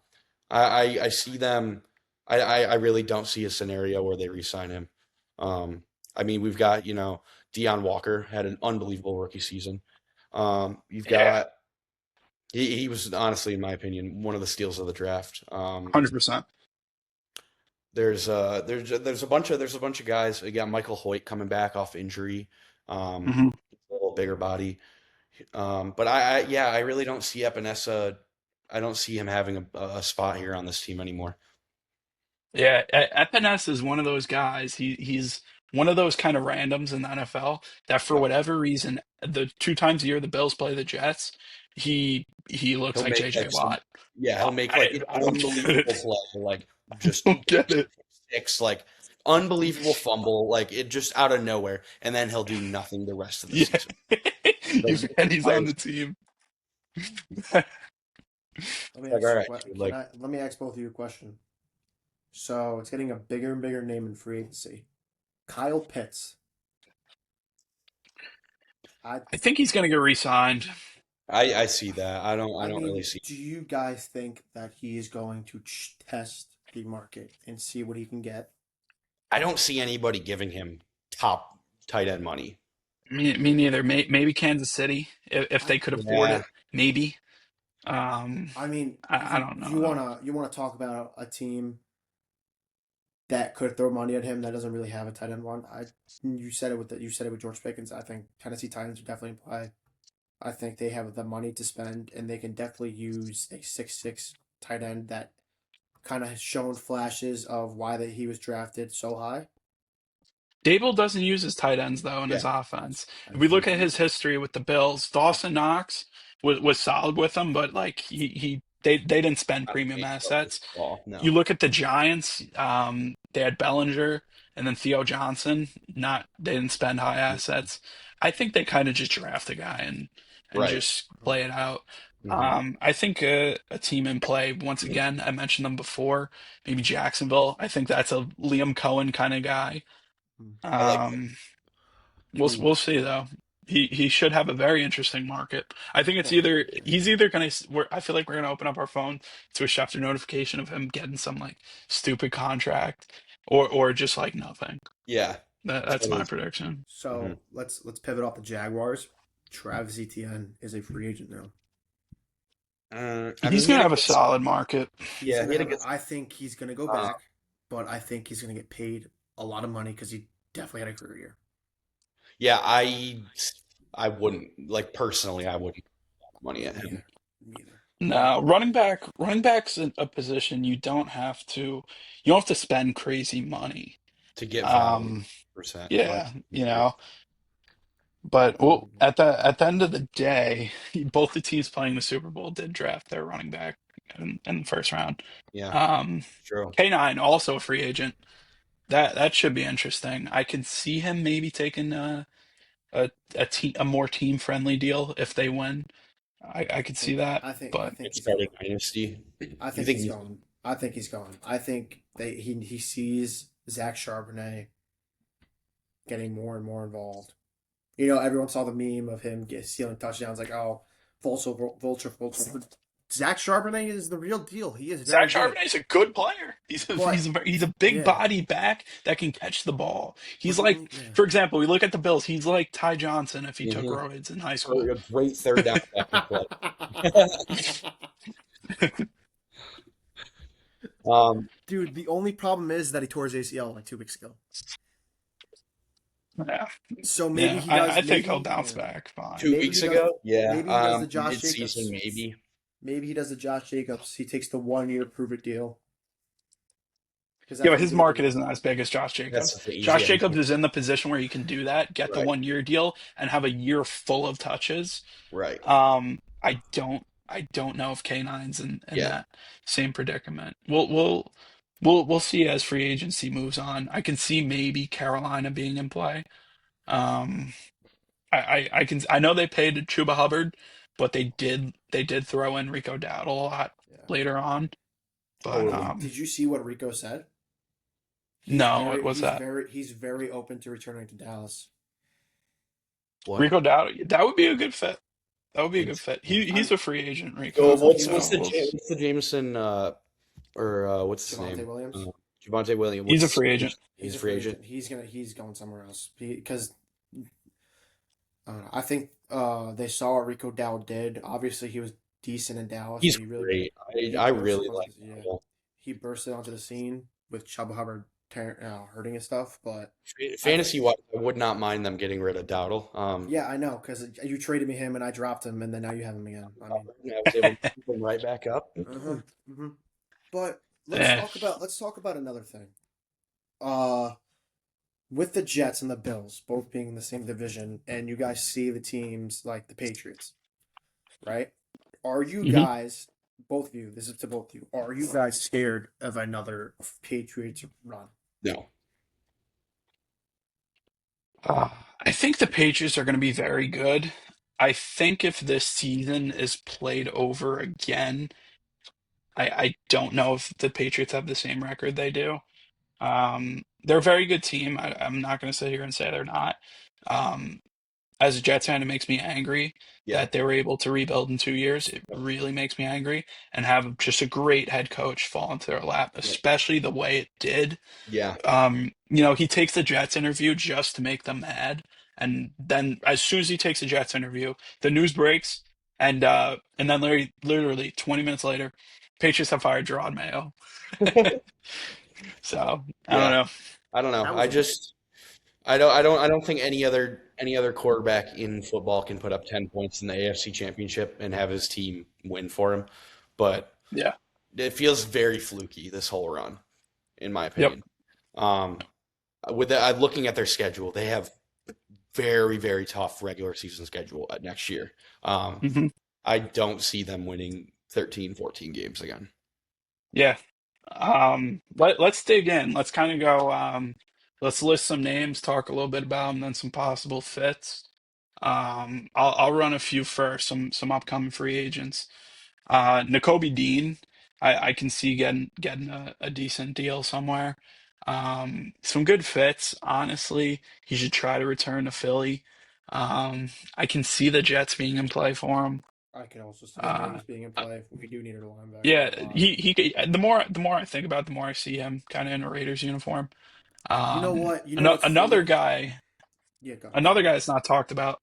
I see them. I really don't see a scenario where they re-sign him. Um, I mean we've got Deion Walker had an unbelievable rookie season. You've yeah, got he was honestly in my opinion one of the steals of the draft. 100%. There's a bunch of guys. You got Michael Hoyt coming back off injury, Hmm. a little bigger body. But I really don't see Epinesa. I don't see him having a spot here on this team anymore. Yeah, Epinesa is one of those guys. He's one of those kind of randoms in the NFL that for Yep. whatever reason, the two times a year the Bills play the Jets, he looks He'll like make JJ like some, Watt. yeah, he'll make like an I don't get unbelievable it. play, like I just don't get it. six, like unbelievable fumble, like it just out of nowhere, and then he'll do nothing the rest of the Yeah, season. you Like, forget he's on the team. Let me like, ask all you. right, dude, Can like I? Let me ask both of you a question. So it's getting a bigger and bigger name in free agency. Kyle Pitts. I I think he's going to get re-signed. I see that. I don't really see. do you guys think that he is going to test the market and see what he can get? I don't see anybody giving him top tight end money. Me neither. Maybe Kansas City if I they could afford Yeah, it. Maybe. Um, I mean, I don't know though. you wanna talk about a team that could throw money at him that doesn't really have a tight end one. You said it with George Pickens. I think Tennessee Titans are definitely in play. I think they have the money to spend and they can definitely use a 6'6" tight end that kind of has shown flashes of why that he was drafted so high. Dable doesn't use his tight ends though in yeah, his offense. If we He look at his history with the Bills, Dawson Knox was solid with them, but like they didn't spend not premium great throw assets. this ball. You No. look at the Giants, they had Bellinger and then Theo Johnson. Not they didn't spend high assets. I think they kind of just draft a guy and Right. just play it out. Hmm. I think a team in play, once again, I mentioned them before, maybe Jacksonville. I think that's a Liam Cohen kind of guy. I like that. Um, Who? we'll see though. He should have a very interesting market. I think it's Well, either yeah. he's either gonna. I feel like we're gonna open up our phone to a Schefter notification of him getting some like stupid contract, or just like nothing. Yeah. That's That my is. prediction. Hmm. So let's pivot off the Jaguars. Travis Etienne is a free agent now. I mean, He's he gonna had a have a good. solid market. He's Yeah, he gonna had a have. good. I think he's gonna go Uh, back, but I think he's gonna get paid a lot of money because he definitely had a career year. Yeah, I wouldn't like personally. I wouldn't put money at Me him either. Me either. But No, running back's a position you don't have to spend crazy money. to get value. Um, Percent, like yeah, I agree. but well, um, at the end of the day, both the teams playing the Super Bowl did draft their running back in the first round. Yeah, Um, true. K9 also a free agent. That should be interesting. I could see him maybe taking a more team friendly deal if they win. I could see that, I but think It he's started going. dynasty. I You think think he's he's going. I think he's going. I think they he sees Zach Charbonnet getting more and more involved. You know, everyone saw the meme of him stealing touchdowns, like, oh, vulture. But Zach Charbonnet is the real deal. He is Zach very good. Charbonnet is a good player. But He's a big yeah, body back that can catch the ball. but He's the like, only yeah, for example, we look at the Bills. He's like Ty Johnson if he took mhm. roids in high Or school. a great third down back and play. um, dude. The only problem is that he tore his ACL like 2 weeks ago. Yeah, So maybe yeah. he does. I think he'll Maybe bounce yeah. back fine. 2 weeks ago, yeah. Maybe he does the Josh Mid-season Jacobs. maybe. Maybe he does the Josh Jacobs. He takes the 1 year prove it deal because Yeah, that's but what he's his gonna do. market isn't as big as Josh That's Jacobs. the thing. He's Josh yeah, he's Jacobs is in the position where he can do that, get the right, 1 year deal, and have a year full of touches. right. I don't know if K9's in Yeah, that same predicament. We'll see as free agency moves on. I can see maybe Carolina being in play. Um, I know they paid Chuba Hubbard, but they did throw in Rico Dowdle a lot Yeah. later on. oh But really? Did you see what Rico said? no, what was that? He's very open to returning to Dallas. What? Rico Dowdle, that would be a good fit. That would be a good fit. I'm He's a free agent, So Rico. what's So what's the Jameson or what's his Javante name? Williams. Javante Williams. he's a What's free agent. he's He's a a free free agent? agent. He's going somewhere else because I think they saw what Rico Dowd did. Obviously, he was decent in Dallas, He's but great. he I bursted really onto like the yeah Dowdle. he bursted onto the scene with Chuba Hubbard hurting his stuff. But I th- Fantasy wise, I would not mind them getting rid of Dowdle. yeah, I know because you traded me him and I dropped him, and then now you have him again. I mean, I was able to move them right back up. uh huh. hmm But Eh. let's talk about another thing. Uh, with the Jets and the Bills both being in the same division, and you guys see the teams like the Patriots, right? Are you Mhm. guys, both of you, this is to both of you, are you guys scared of another Patriots run? No. I think the Patriots are going to be very good. I think if this season is played over again, I don't know if the Patriots have the same record they do. They're a very good team. I'm not going to sit here and say they're not. Um, as a Jets fan, it makes me angry Yeah. that they were able to rebuild in 2 years. It really makes me angry and have just a great head coach fall into their lap, Yeah. especially the way it did. Yeah. He takes the Jets interview just to make them mad, and then as soon as he takes the Jets interview, the news breaks, and then literally 20 minutes later, Patriots have fired Gerard Mayo. So I don't Yeah. know. I don't know. That was a I don't think any other quarterback in football can put up 10 points in the AFC Championship and have his team win for him. But Yeah. it feels very fluky this whole run, in my Yep. opinion. Um, looking at their schedule, they have very, very tough regular season schedule next year. Um, hmm I don't see them winning 13, 14 games again. Yeah. Let's dig in. Let's kind of go. Let's list some names, talk a little bit about them, then some possible fits. I'll run a few first. Some upcoming free agents. N'Kobe Dean, I can see getting a decent deal somewhere. Some good fits. Honestly, he should try to return to Philly. I can see the Jets being in play for him. I can also see the Uh, Raiders being in play. We do need a linebacker yeah, a lot. the more I think about it, the more I see him kind of in a Raiders uniform. You know what? You know what's Another funny? guy, Yeah, go. another Sorry. guy that's not talked about,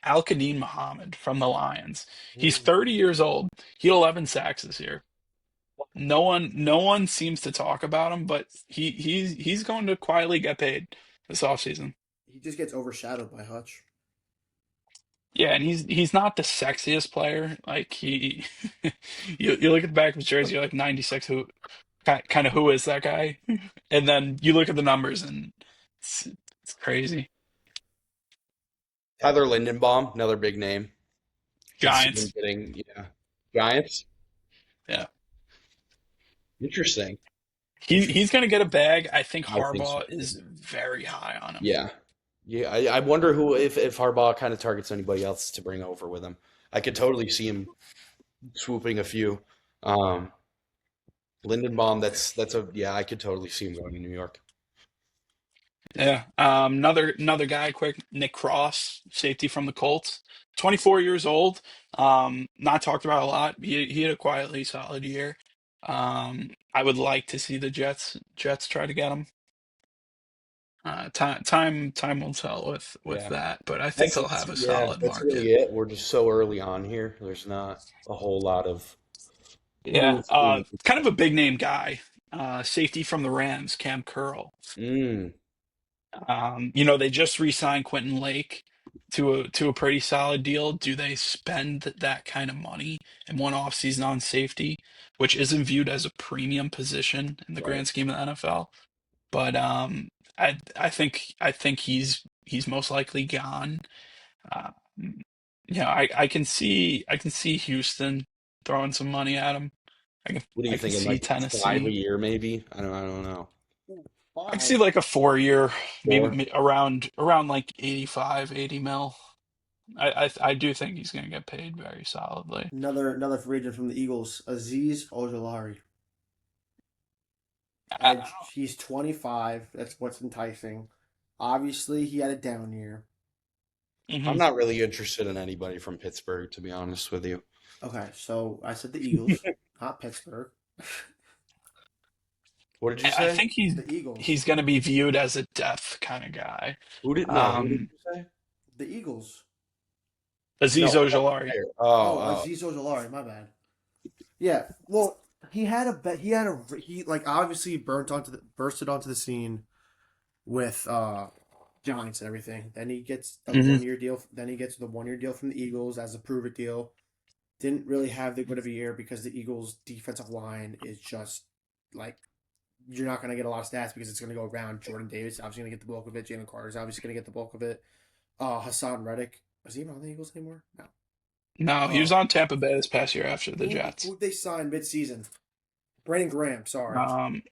Al Qadim Muhammad from the Lions. He's Mm. 30 years old. He had 11 sacks this year. No one seems to talk about him, but he's going to quietly get paid this offseason. he just gets overshadowed by Hutch. Yeah, and he's not the sexiest player. Like he, you look at the back of his jersey, you're like 96. Who kind of who is that guy? And then you look at the numbers, and it's, it's crazy. Tyler Lindenbaum, another big name. Could see him Giants. getting, Giants. Yeah, Interesting. he's Interesting. gonna get a bag. I think I think so Harbaugh too. is very high on him. Yeah. Yeah. I wonder who if Harbaugh kind of targets anybody else to bring over with him. I could totally see him swooping a few. Um, Lindenbaum, that's a yeah, I could totally see him going to New York. Yeah. Another guy, quick. Nick Cross, safety from the Colts, 24 years old. Not talked about a lot. He had a quietly solid year. I would like to see the Jets try to get him. Time will tell with Yeah. that, but I think he'll have a solid That's market. really it. We're just so early on here. There's not a whole lot of Yeah. moves being Kind of a big name guy. Safety from the Rams, Cam Curl. mm, They just re-signed Quentin Lake to a pretty solid deal. Do they spend that kind of money in one offseason on safety, which isn't viewed as a premium position in the right. grand scheme of the NFL? But I think he's most likely gone. Uh, I can see Houston throwing some money at him. I can What are I you can thinking? see Like five a Tennessee. year, maybe? I don't know. Ooh, I can see 5. like a 4 year, maybe Four. around like 85, 80 mil. I do think he's going to get paid very solidly. Another free agent from the Eagles, Aziz Ojolari. I, He's 25. That's what's enticing. Obviously, he had a down year. I'm mhm. not really interested in anybody from Pittsburgh, to be honest with you. Okay, so I said the Eagles, not Pittsburgh. What did you I say? think he's The Eagles. he's going to be viewed as a depth kind of guy. Who did no? Who did Um, you say? The Eagles. No, Aziz I got Ojolari. player. Oh, Oh, Aziz Ojolari. My bad. Yeah. Well, he had a bet. He like obviously bursted onto the scene with Giants and everything. Then he gets a Hmm. 1 year deal. Then he gets the 1 year deal from the Eagles as a prove it deal. Didn't really have that good of a year because the Eagles' defensive line is just like you're not going to get a lot of stats because it's going to go around. Jordan Davis obviously going to get the bulk of it. Jalen Carter's obviously going to get the bulk of it. Hassan Reddick, is he even on the Eagles anymore? No. No, he was on Tampa Bay this past year after the Jets. Who they signed midseason? Brandon Graham. Sorry, Um,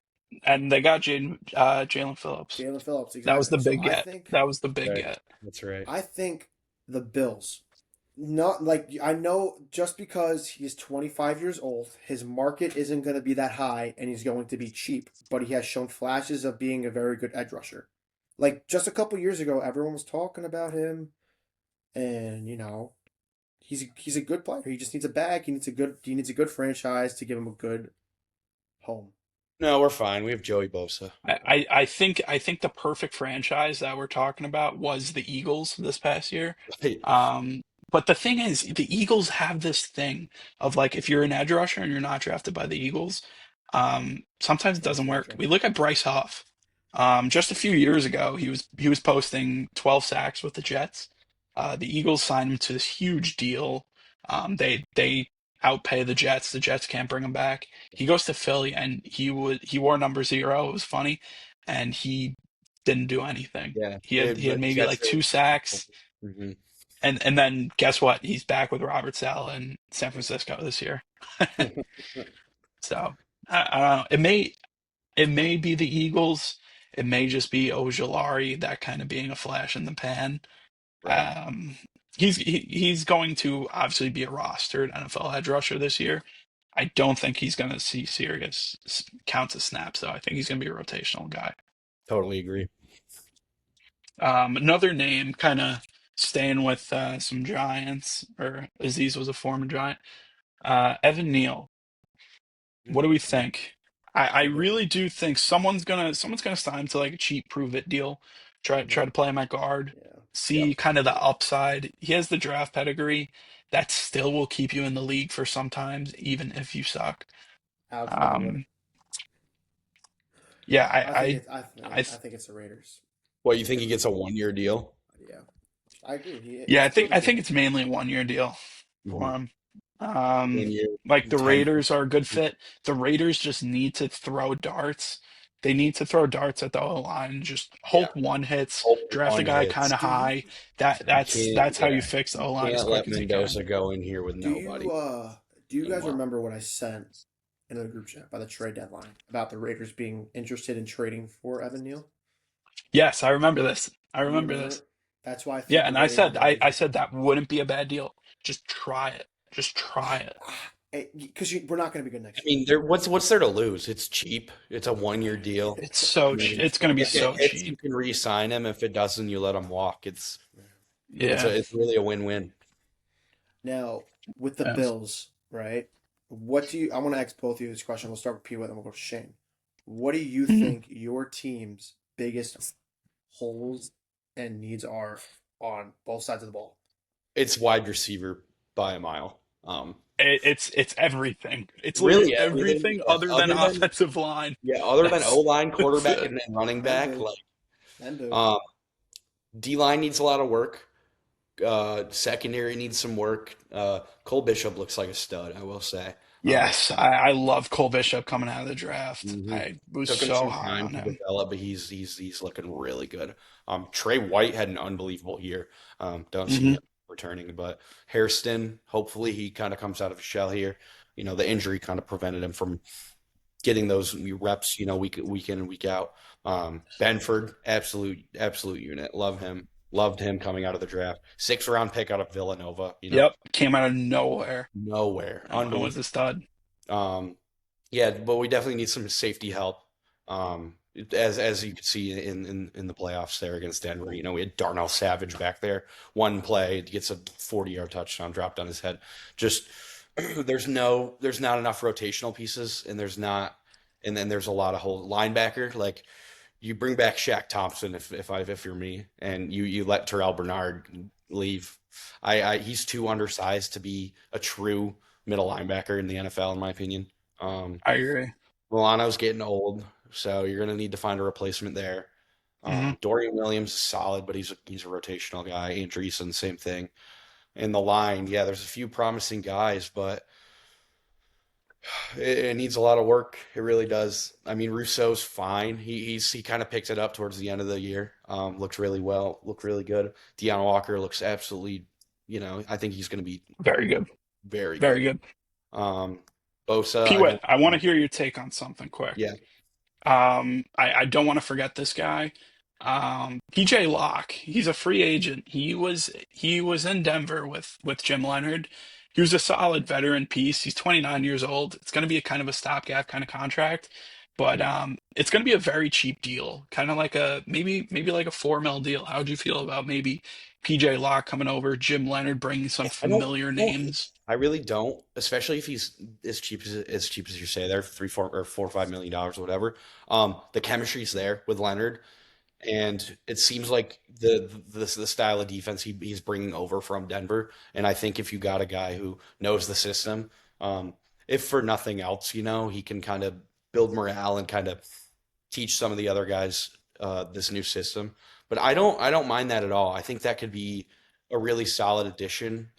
and they got Jalen Phillips. Jalen Phillips. That was Exactly. the So big get. That was the big right. get. That's right. I think the Bills. Not like I know just because he's 25 years old, his market isn't going to be that high and he's going to be cheap, but he has shown flashes of being a very good edge rusher. Like just a couple years ago, everyone was talking about him and he's a good player. He just needs a bag. He needs a good franchise to give him a good home. No, we're fine. We have Joey Bosa. I think the perfect franchise that we're talking about was the Eagles this past year. Right. Um, but the thing is, the Eagles have this thing of like if you're an edge rusher and you're not drafted by the Eagles, sometimes it Game doesn't work. changer. We look at Bryce Huff. Just a few years ago, he was posting 12 sacks with the Jets. The Eagles signed him to this huge deal. They outpay the Jets. The Jets can't bring him back. He goes to Philly and he wore number 0. It was funny, and he didn't do anything. Yeah. He had But maybe Jets like two sacks, hmm and then guess what? He's back with Robert Saleh in San Francisco this year. So I don't know. It may be the Eagles. It may just be Ojolari, that kind of being a flash in the pan. Right. Um, he's going to obviously be a rostered NFL edge rusher this year. I don't think he's going to see serious counts of snaps, though. I think he's going to be a rotational guy. Totally agree. Another name, kind of staying with some Giants, or Aziz was a former Giant. Evan Neal. What do we Mhm. think? I It's a good really one. do think someone's gonna sign him to like a cheap prove it deal. Try to play him at guard. Yeah. Yep. See kind of the upside. He has the draft pedigree that still will keep you in the league for sometimes, even if you suck. Alex Leatherwood. Um, yeah, I think I it's I I think I I think it's the Raiders. What, you think he gets a 1 year deal? Yeah, I agree. Yeah, It's a I perfect think deal. it's mainly a 1 year deal Mm-hmm. for him. 1 year, Like the 10. Raiders are a good fit. The Raiders just need to throw darts. They need to throw darts at the O line. Just Yeah. hope one hits. Hope Draft a one guy hits. kind of Do you high. That You that's can't, that's how you yeah. fix the You O line as can't quick let as you can. Mendoza go in here with do you nobody uh do you guys anymore. remember what I sent in the group chat by the trade deadline about the Raiders being interested in trading for Evan Neal? Yes, I remember this. I Do you remember remember this. it? That's why I Yeah, think the and I Raiders are said going to be I interested. said that wouldn't be a bad deal. Just try it. Just try it. Because we're not going to be good I next year. mean, what's there to lose? It's cheap. It's a 1 year deal. I mean, It's gonna be if it so hits, you cheap. can re-sign him. If it doesn't, you let him walk. Yeah. It's really a win-win. Now, with the Yes. Bills, right? What do you? I want to ask both of you this question. We'll start with P with, and we'll go to Shane. What do you Mhm. think your team's biggest holes and needs are on both sides of the ball? It's wide receiver by a mile. It's everything. It's literally Really everything. everything Yeah. other than offensive line. Other than O That's line, that's quarterback, it. and then running And back, Boo, like and Boo. um, D line needs a lot of work. Secondary needs some work. Cole Bishop looks like a stud, I will say. Um, Yes, I love Cole Bishop coming out of the draft. mhm. I was Took him so some high time on to him. develop, but he's looking really good. Trey White had an unbelievable year. Don't see Hmm. him returning, but Hairston, hopefully he kind of comes out of his shell here. The injury kind of prevented him from getting those reps, week in and week out. Benford, absolute unit. Love him. Loved him coming out of the draft. 6th round pick out of Villanova. Yep, came out of nowhere Nowhere. and was a Unbelievable. stud. Um, yeah, but we definitely need some safety help. As you could see in the playoffs there against Denver, we had Darnell Savage back there. One play, gets a 40-yard touchdown dropped on his head. Just there's not enough rotational pieces, and then there's a lot of whole linebacker. Like you bring back Shaq Thompson if you're me, and you let Terrell Bernard leave. He's too undersized to be a true middle linebacker in the NFL, in my opinion. Um, I agree. Milano's getting old, so you're gonna need to find a replacement there. Hmm. Dorian Williams is solid, but he's a rotational guy. Andreessen, same thing. In the line, yeah, there's a few promising guys, but it needs a lot of work. It really does. I mean, Russo's fine. He kind of picked it up towards the end of the year. Looked really well. Looked really good. Deion Walker looks absolutely. I think he's going to be Very good. very Very good. good. Um, Bosa, I Peewit, don't. I want to hear your take on something quick. Yeah, I don't want to forget this guy. PJ Locke, he's a free agent. He was in Denver with Jim Leonard. He was a solid veteran piece. He's 29 years old. It's going to be a kind of a stopgap kind of contract, but it's going to be a very cheap deal, kind of like a maybe like a 4 mil deal. How would you feel about maybe PJ Locke coming over, Jim Leonard bringing some familiar I don't hate. names? I really don't, especially if he's as cheap as you say there, 3, 4, or $4 or $5 million or whatever. The chemistry's there with Leonard. And it seems like the style of defense he's bringing over from Denver. And I think if you got a guy who knows the system, if for nothing else, he can kind of build morale and kind of teach some of the other guys this new system. But I don't mind that at all. I think that could be a really solid addition.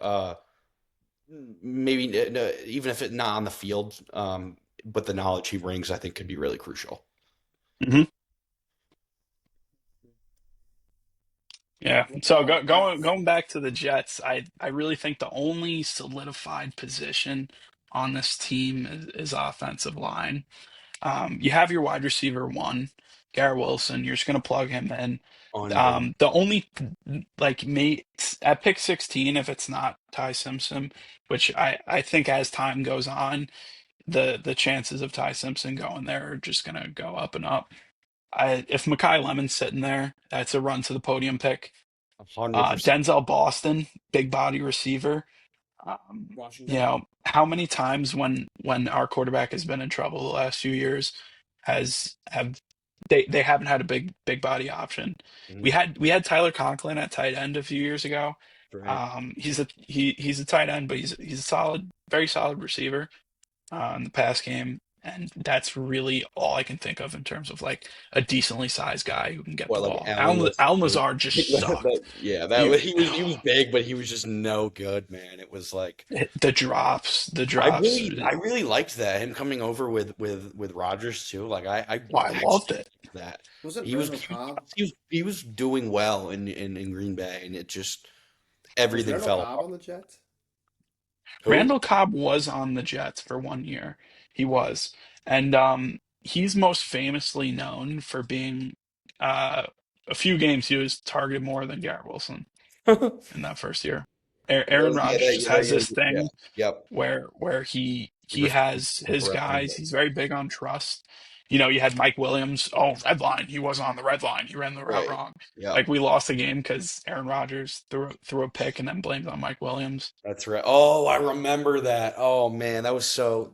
Maybe even if it's not on the field, but the knowledge he brings, I think, could be really crucial. Hmm. Yeah. So I going back to the Jets, I really think the only solidified position on this team is offensive line. You have your wide receiver one, Garrett Wilson. You're just gonna plug him in. Unbelievable. The only like me at pick 16, if it's not Ty Simpson, which I think as time goes on, the chances of Ty Simpson going there are just gonna go up and up. If Makai Lemon's sitting there, that's a run to the podium pick. 100%. Denzel Boston, big body receiver. Washington. How many times when our quarterback has been in trouble the last few years has have they haven't had a big body option. Mhm. We had Tyler Conklin at tight end a few years ago. Right. He's a tight end, but he's a solid, very solid receiver in the pass game. and that's really all I can think of in terms of like a decently sized guy who can get the What, like ball. Allen Lazard? Almazar just sucked. Yeah, He, he was big, but he was just no good, man. It was like the I drops. really I really liked that him coming over with Rodgers too. Like I Oh, I loved actually it. liked that Wasn't he was Randall he was Cobb? he was doing well in Green Bay, and it just Was everything Randall fell Cobb apart. on the Jets? Who? Randall Cobb was on the Jets for 1 year. He was. And he's most famously known for being uh, a few games he was targeted more than Garrett Wilson in that first year. Aaron Yeah, Rodgers just has this yeah. thing Yep. where he Respect has his for him, guys. but He's very big on trust. You know, you had Mike Williams. Oh, red line. He wasn't on the red line. He ran the route right. wrong. Yep. Like we lost the game because Aaron Rodgers threw a pick and then blamed on Mike Williams. That's right. Oh, I remember that. Oh man, that was so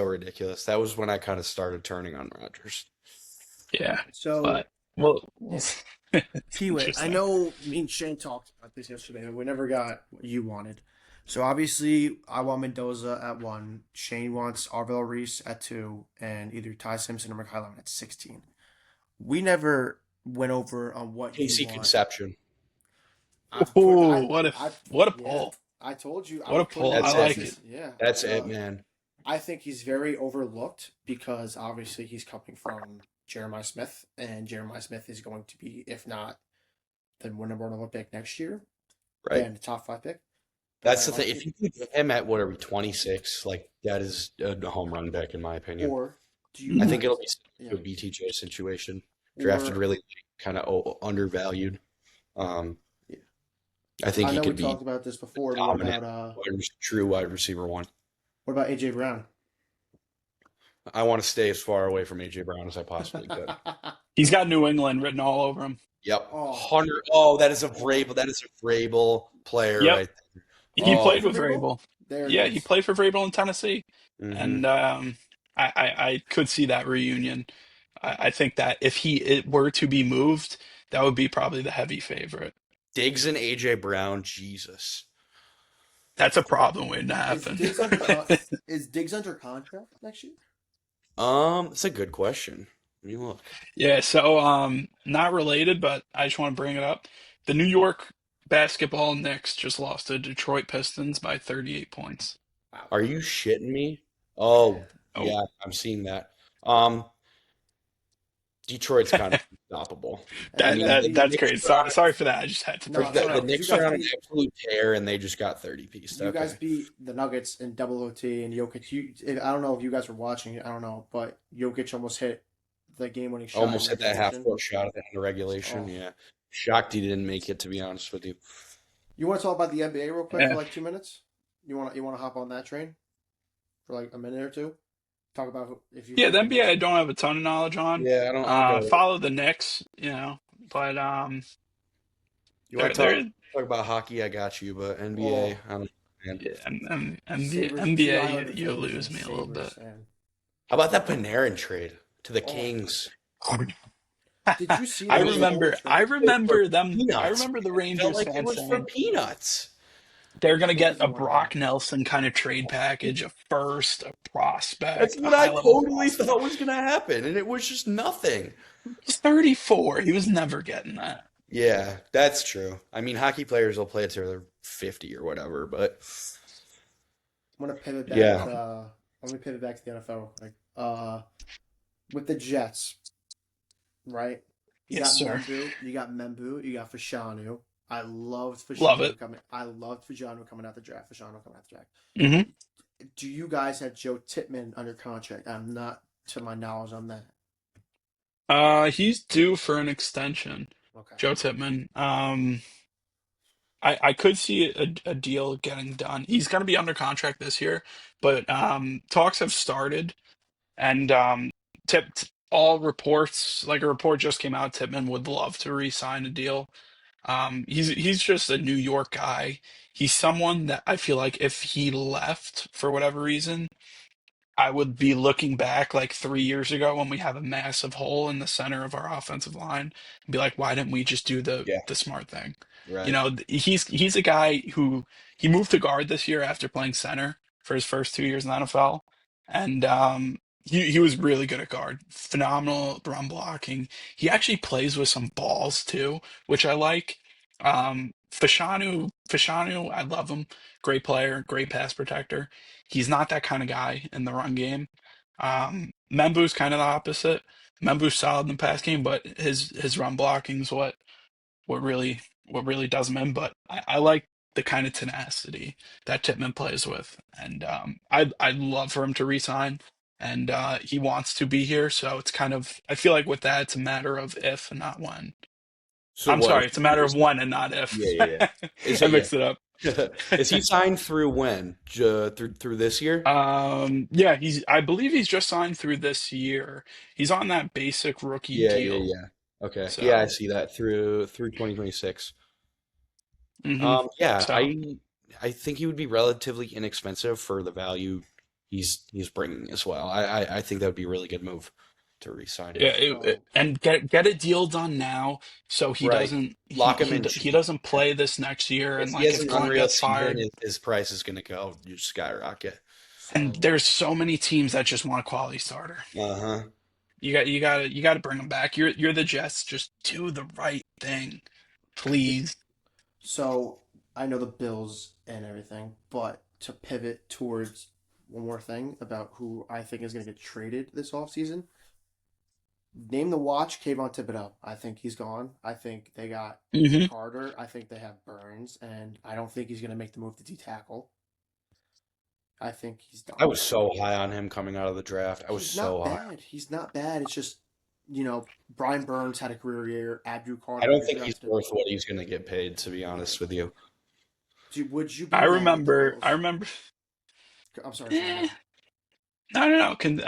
ridiculous. That was when I kind of started turning on Rodgers. Yeah, So, but well, yeah. it's Peewit, I interesting. know me and Shane talked about this yesterday, but we never got what you wanted. So obviously, I want Mendoza at 1. Shane wants Arvell Reese at 2, and either Ty Simpson or McKyle at 16. We never went over on what you Casey want. Conception. Oh, I, what a yeah, pull! I told you I What a was putting pull! him I That's on it. like this. it. Yeah, That's it, man. I think he's very overlooked because obviously he's coming from Jeremiah Smith, and Jeremiah Smith is going to be, if not the number 1 pick next year, Right. then the top 5 pick. But I That's the thing. like If it. you put him at what are we 26, like that is a home run pick in my opinion. Or do you I Mhm. think it'll guys? be Yeah. similar to a BTJ situation. Drafted Or really kind of undervalued. Um, yeah. I think I he know we could be talked about this before. But dominant, true wide receiver one. what about AJ Brown? I want to stay as far away from AJ Brown as I possibly could. He's got New England written all over him. Yep, Oh, 100. Oh, that is a Vrabel. That is a Vrabel player Yep, right there. did he he play played for Oh, with Vrabel? Vrabel. There it Yeah, he is. played for Vrabel in Tennessee, hmm and I could see that reunion. I think that if it were to be moved, that would be probably the heavy favorite. Diggs and AJ Brown. Jesus. That's a problem waiting to Is happen. Diggs under is Diggs under contract next year? It's a good question. Let me look. Yeah, so not related, but I just want to bring it up. The New York basketball Knicks just lost to Detroit Pistons by 38 points. Wow. Are you shitting me? Oh, Oh, yeah, I'm seeing that. Um, Detroit's kind of unstoppable. I And you mean, guys the beat that's Knicks great. are on Sorry for that. I just had to no, bring no, that the no, up. because Knicks are on an absolute tear, and they just got 30 pieced. you guys Okay. beat the Nuggets in double OT and Jokic. I don't know if you guys were watching. I don't know, but Jokic almost hit the game-winning shot in Almost hit that half regulation. court shot at the end of regulation. Oh, Yeah. Shocked he didn't make it, to be honest with you. you want to talk about the NBA real quick for Yeah, like 2 minutes? You want to hop on that train for like a minute or two? Talk about if you yeah. think The the NBA Knicks. I don't have a ton of knowledge on. Yeah, I'll go. Follow the Knicks, but You they're want to talk, they're talk about hockey? I got you, but NBA, Oh, I don't know, man. yeah, and the Sabres. Two NBA, Islander you fans lose and me a little Sabres bit. fan. How about that Panarin trade to the Oh, Kings? did you see I I that mean, whole remember, I trade? it was for remember them. I peanuts, remember the man. It felt Rangers like it fans was for saying peanuts. they're going to What get did a you want to know? Brock Nelson kind of trade package, a first, a That's prospect, a what I high level totally prospect. thought was going to happen, and it was just nothing. He's 34. He was never getting that. Yeah, that's true. I mean, hockey players will play it till they're 50 or whatever, but I'm gonna pivot back yeah. to. Let me pivot back to the NFL. Like, with the Jets, right? You Yes, got sir. Membu, you got Membu, you got Fashanu. Love it. I loved Fashanu coming out the draft. Fashanu coming out the draft. hmm Do you guys have Joe Tippmann under contract? I'm not, to my knowledge, on that. He's due for an extension. Okay. Joe Tippmann. I could see a deal getting done. He's going to be under contract this year, but talks have started, and tipped all reports. Like a report just came out, Tippmann would love to re-sign a deal. He's just a New York guy. He's someone that I feel like if he left for whatever reason, I would be looking back like 3 years ago when we have a massive hole in the center of our offensive line and be like, why didn't we just do the Yeah, the smart thing? You right. know, he's a guy who he moved to guard this year after playing center for his first 2 years in the NFL. and he was really good at guard. Phenomenal run blocking. He actually plays with some balls too, which I like. Fashanu, I love him. Great player, great pass protector. He's not that kind of guy in the run game. Membu's kind of the opposite. Membu's solid in the pass game, but his run blocking is what really what really does him in. But I like the kind of tenacity that Titman plays with, and I'd love for him to resign, and he wants to be here. So it's kind of I feel like with that, it's a matter of if and not when. So I'm what? sorry, it's a matter of when and not Yeah, if. yeah, yeah. Is I it mixed it up. yeah? Is he signed through when? Through this year? Yeah, I believe he's just signed through this year. He's on that basic rookie Yeah, yeah, deal. yeah. Okay. Yeah, I So, see that through 2026. hmm Yeah, so I think he would be relatively inexpensive for the value he's bringing as well. I think that would be a really good move to re-sign him. yeah, So and get a deal done now so he Right. doesn't Lock him in he cheap. doesn't play this next year If and he like has if an Glenn unreal gets season, fired. his price is going to go skyrocket. And so there's so many teams that just want a quality starter. Uh-huh. You got to bring him back. You're the Jets. Just do the right thing, please. so I know the Bills and everything, but to pivot towards one more thing about who I think is going to get traded this offseason. Name the watch, Kayvon Thibodeau. I think he's gone. I think they got Hmm Carter. I think they have Burns, and I don't think he's going to make the move to D tackle. I think he's I done. was so high on him coming out of the draft. I was He's so not high. bad. He's not bad. It's just, Brian Burns had a career year. Abdul I Carter, don't you think he's drafted him. worth what he's going to get paid, to be honest with you. Would you be mad if the I Bills? remember. I'm sorry, Sean. Go Eh, ahead. no, no, no. Can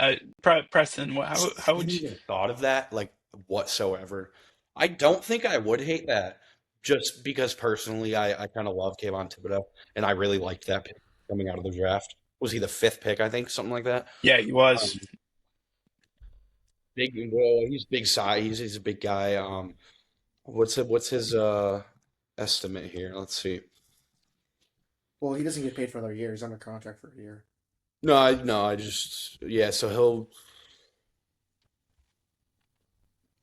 Preston? I How would hadn't you? even thought of that, like, whatsoever. I don't think I would hate that, just because personally, I kind of love Kayvon Thibodeau, and I really liked that pick coming out of the draft. Was he the fifth pick, I think, something like that? Yeah, he was. Um, well, he's big size. He's a big guy. What's his estimate here? Let's see. Well, he doesn't get paid for another year. He's under contract for a year. No, I just yeah. So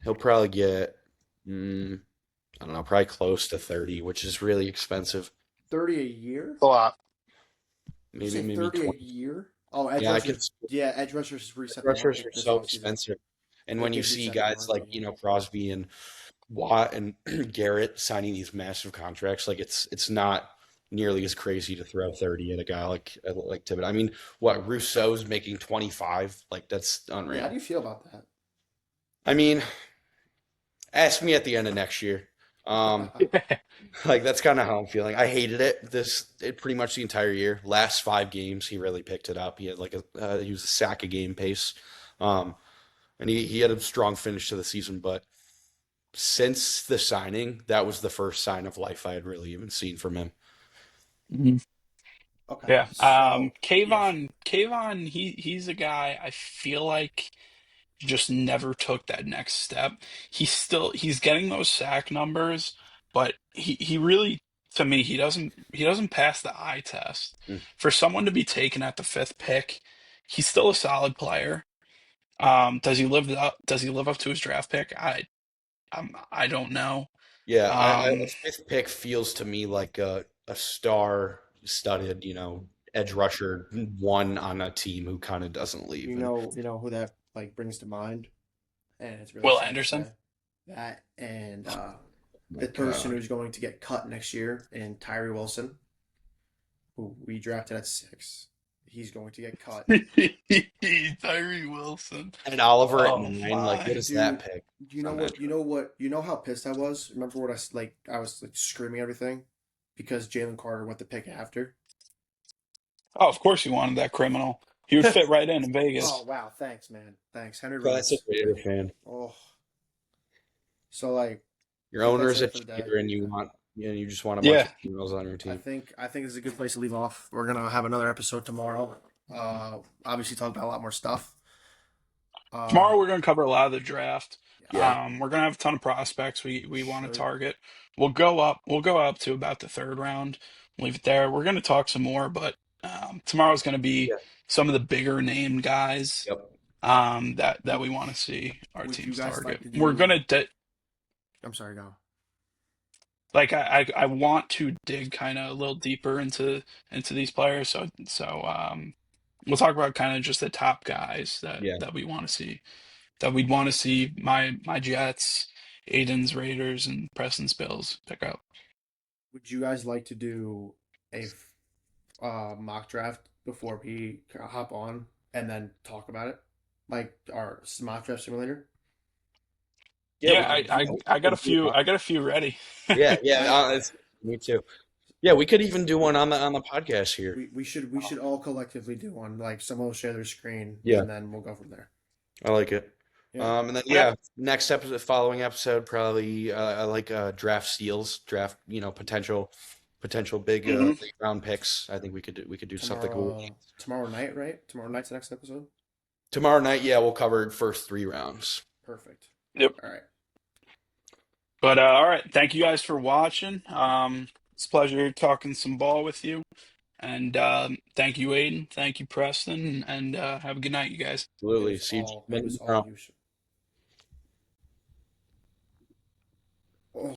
he'll probably get mm, I don't know, probably close to 30, which is really expensive. 30 a year? A lot. You say Maybe 30 a 20. year? Oh, edge Yeah, I could. rushers. Yeah, edge rushers reset the Rushers are market this so offseason. expensive, and It when you did see reset the guys like market, yeah. Crosby and Watt and Garrett signing these massive contracts, like it's not nearly as crazy to throw 30 at a guy like Tibbet. I mean, what Rousseau's making 25, like that's Yeah, how do unreal. you feel about that? I mean, ask me at the end of next year. Um, like that's kind of how I'm feeling. I hated it pretty much the entire year. Last 5 games, he really picked it up. He had like he was a sack a game pace, um, and he had a strong finish to the season. But since the signing, that was the first sign of life I had really even seen from him. Mhm. Okay, Yeah. so, yes. Kayvon, he's a guy I feel like just never took that next step. He's getting those sack numbers, but he really to me he doesn't pass the eye test. Mm. For someone to be taken at the fifth pick, he's still a solid player. Does he live up to his draft pick? I don't know. Yeah, a Um, fifth pick feels to me like a star-studded, edge rusher one on a team who kind of doesn't leave. And Who that like brings to mind, and it's really Will sad to Anderson. say that. And my the person God. who's going to get cut next year, and Tyree Wilson, who we drafted at 6, he's going to get cut. Tyree Wilson. And Oliver at Oh 9, like, what my. is that Dude, pick you know on that what? draft? You know how pissed I was. Remember what I was like screaming everything because Jalen Carter went the pick after. Oh, of course you wanted that criminal. He would fit right in Oh Vegas. wow, thanks, man. Thanks, Henry Classic Ruggs. Raider fan. Oh, so like, Your I think owner that's is a it for the day. cheater, and you just want a bunch Yeah. of females on your team. I think this is a good place to leave off. We're gonna have another episode tomorrow. Obviously talk about a lot more stuff. Tomorrow Uh, we're going to cover a lot of the draft. yes, Yeah, We're going to have a ton of prospects we want to sure. target. We'll go up to about the third round. Leave it there. We're going to talk some more, but tomorrow's going to be yeah. some of the bigger name guys Yep. that we want to see our Would you teams guys target. like to We're do? gonna I'm sorry, go. like I want to dig kind of a little deeper into these players. So we'll talk about kind of just the top guys Yeah. that we want to see. That we'd want to see my Jets, Aiden's Raiders, and Preston's Bills pick up. Would you guys like to do a mock draft before we hop on and then talk about it, like our mock draft simulator? Yeah, Yeah, we could. I got a few ready. Yeah, yeah. I Me too. Yeah, we could even do one on the podcast here. we should all collectively do one. Like someone will share their screen, Yeah, and then we'll go from there. I like it. Yeah. And then Okay. yeah, next episode, following episode, probably I like draft steals, draft potential big Hmm. late round picks. I think we could do something cool. Tomorrow night, right? Tomorrow night's the next episode. Tomorrow night, yeah, we'll cover first 3 rounds. Perfect. Yep. All right. But all right, thank you guys for watching. It's a pleasure talking some ball with you. And thank you, Aiden. Thank you, Preston. And have a good night, you guys. Absolutely. See you It gentlemen was all tomorrow. you.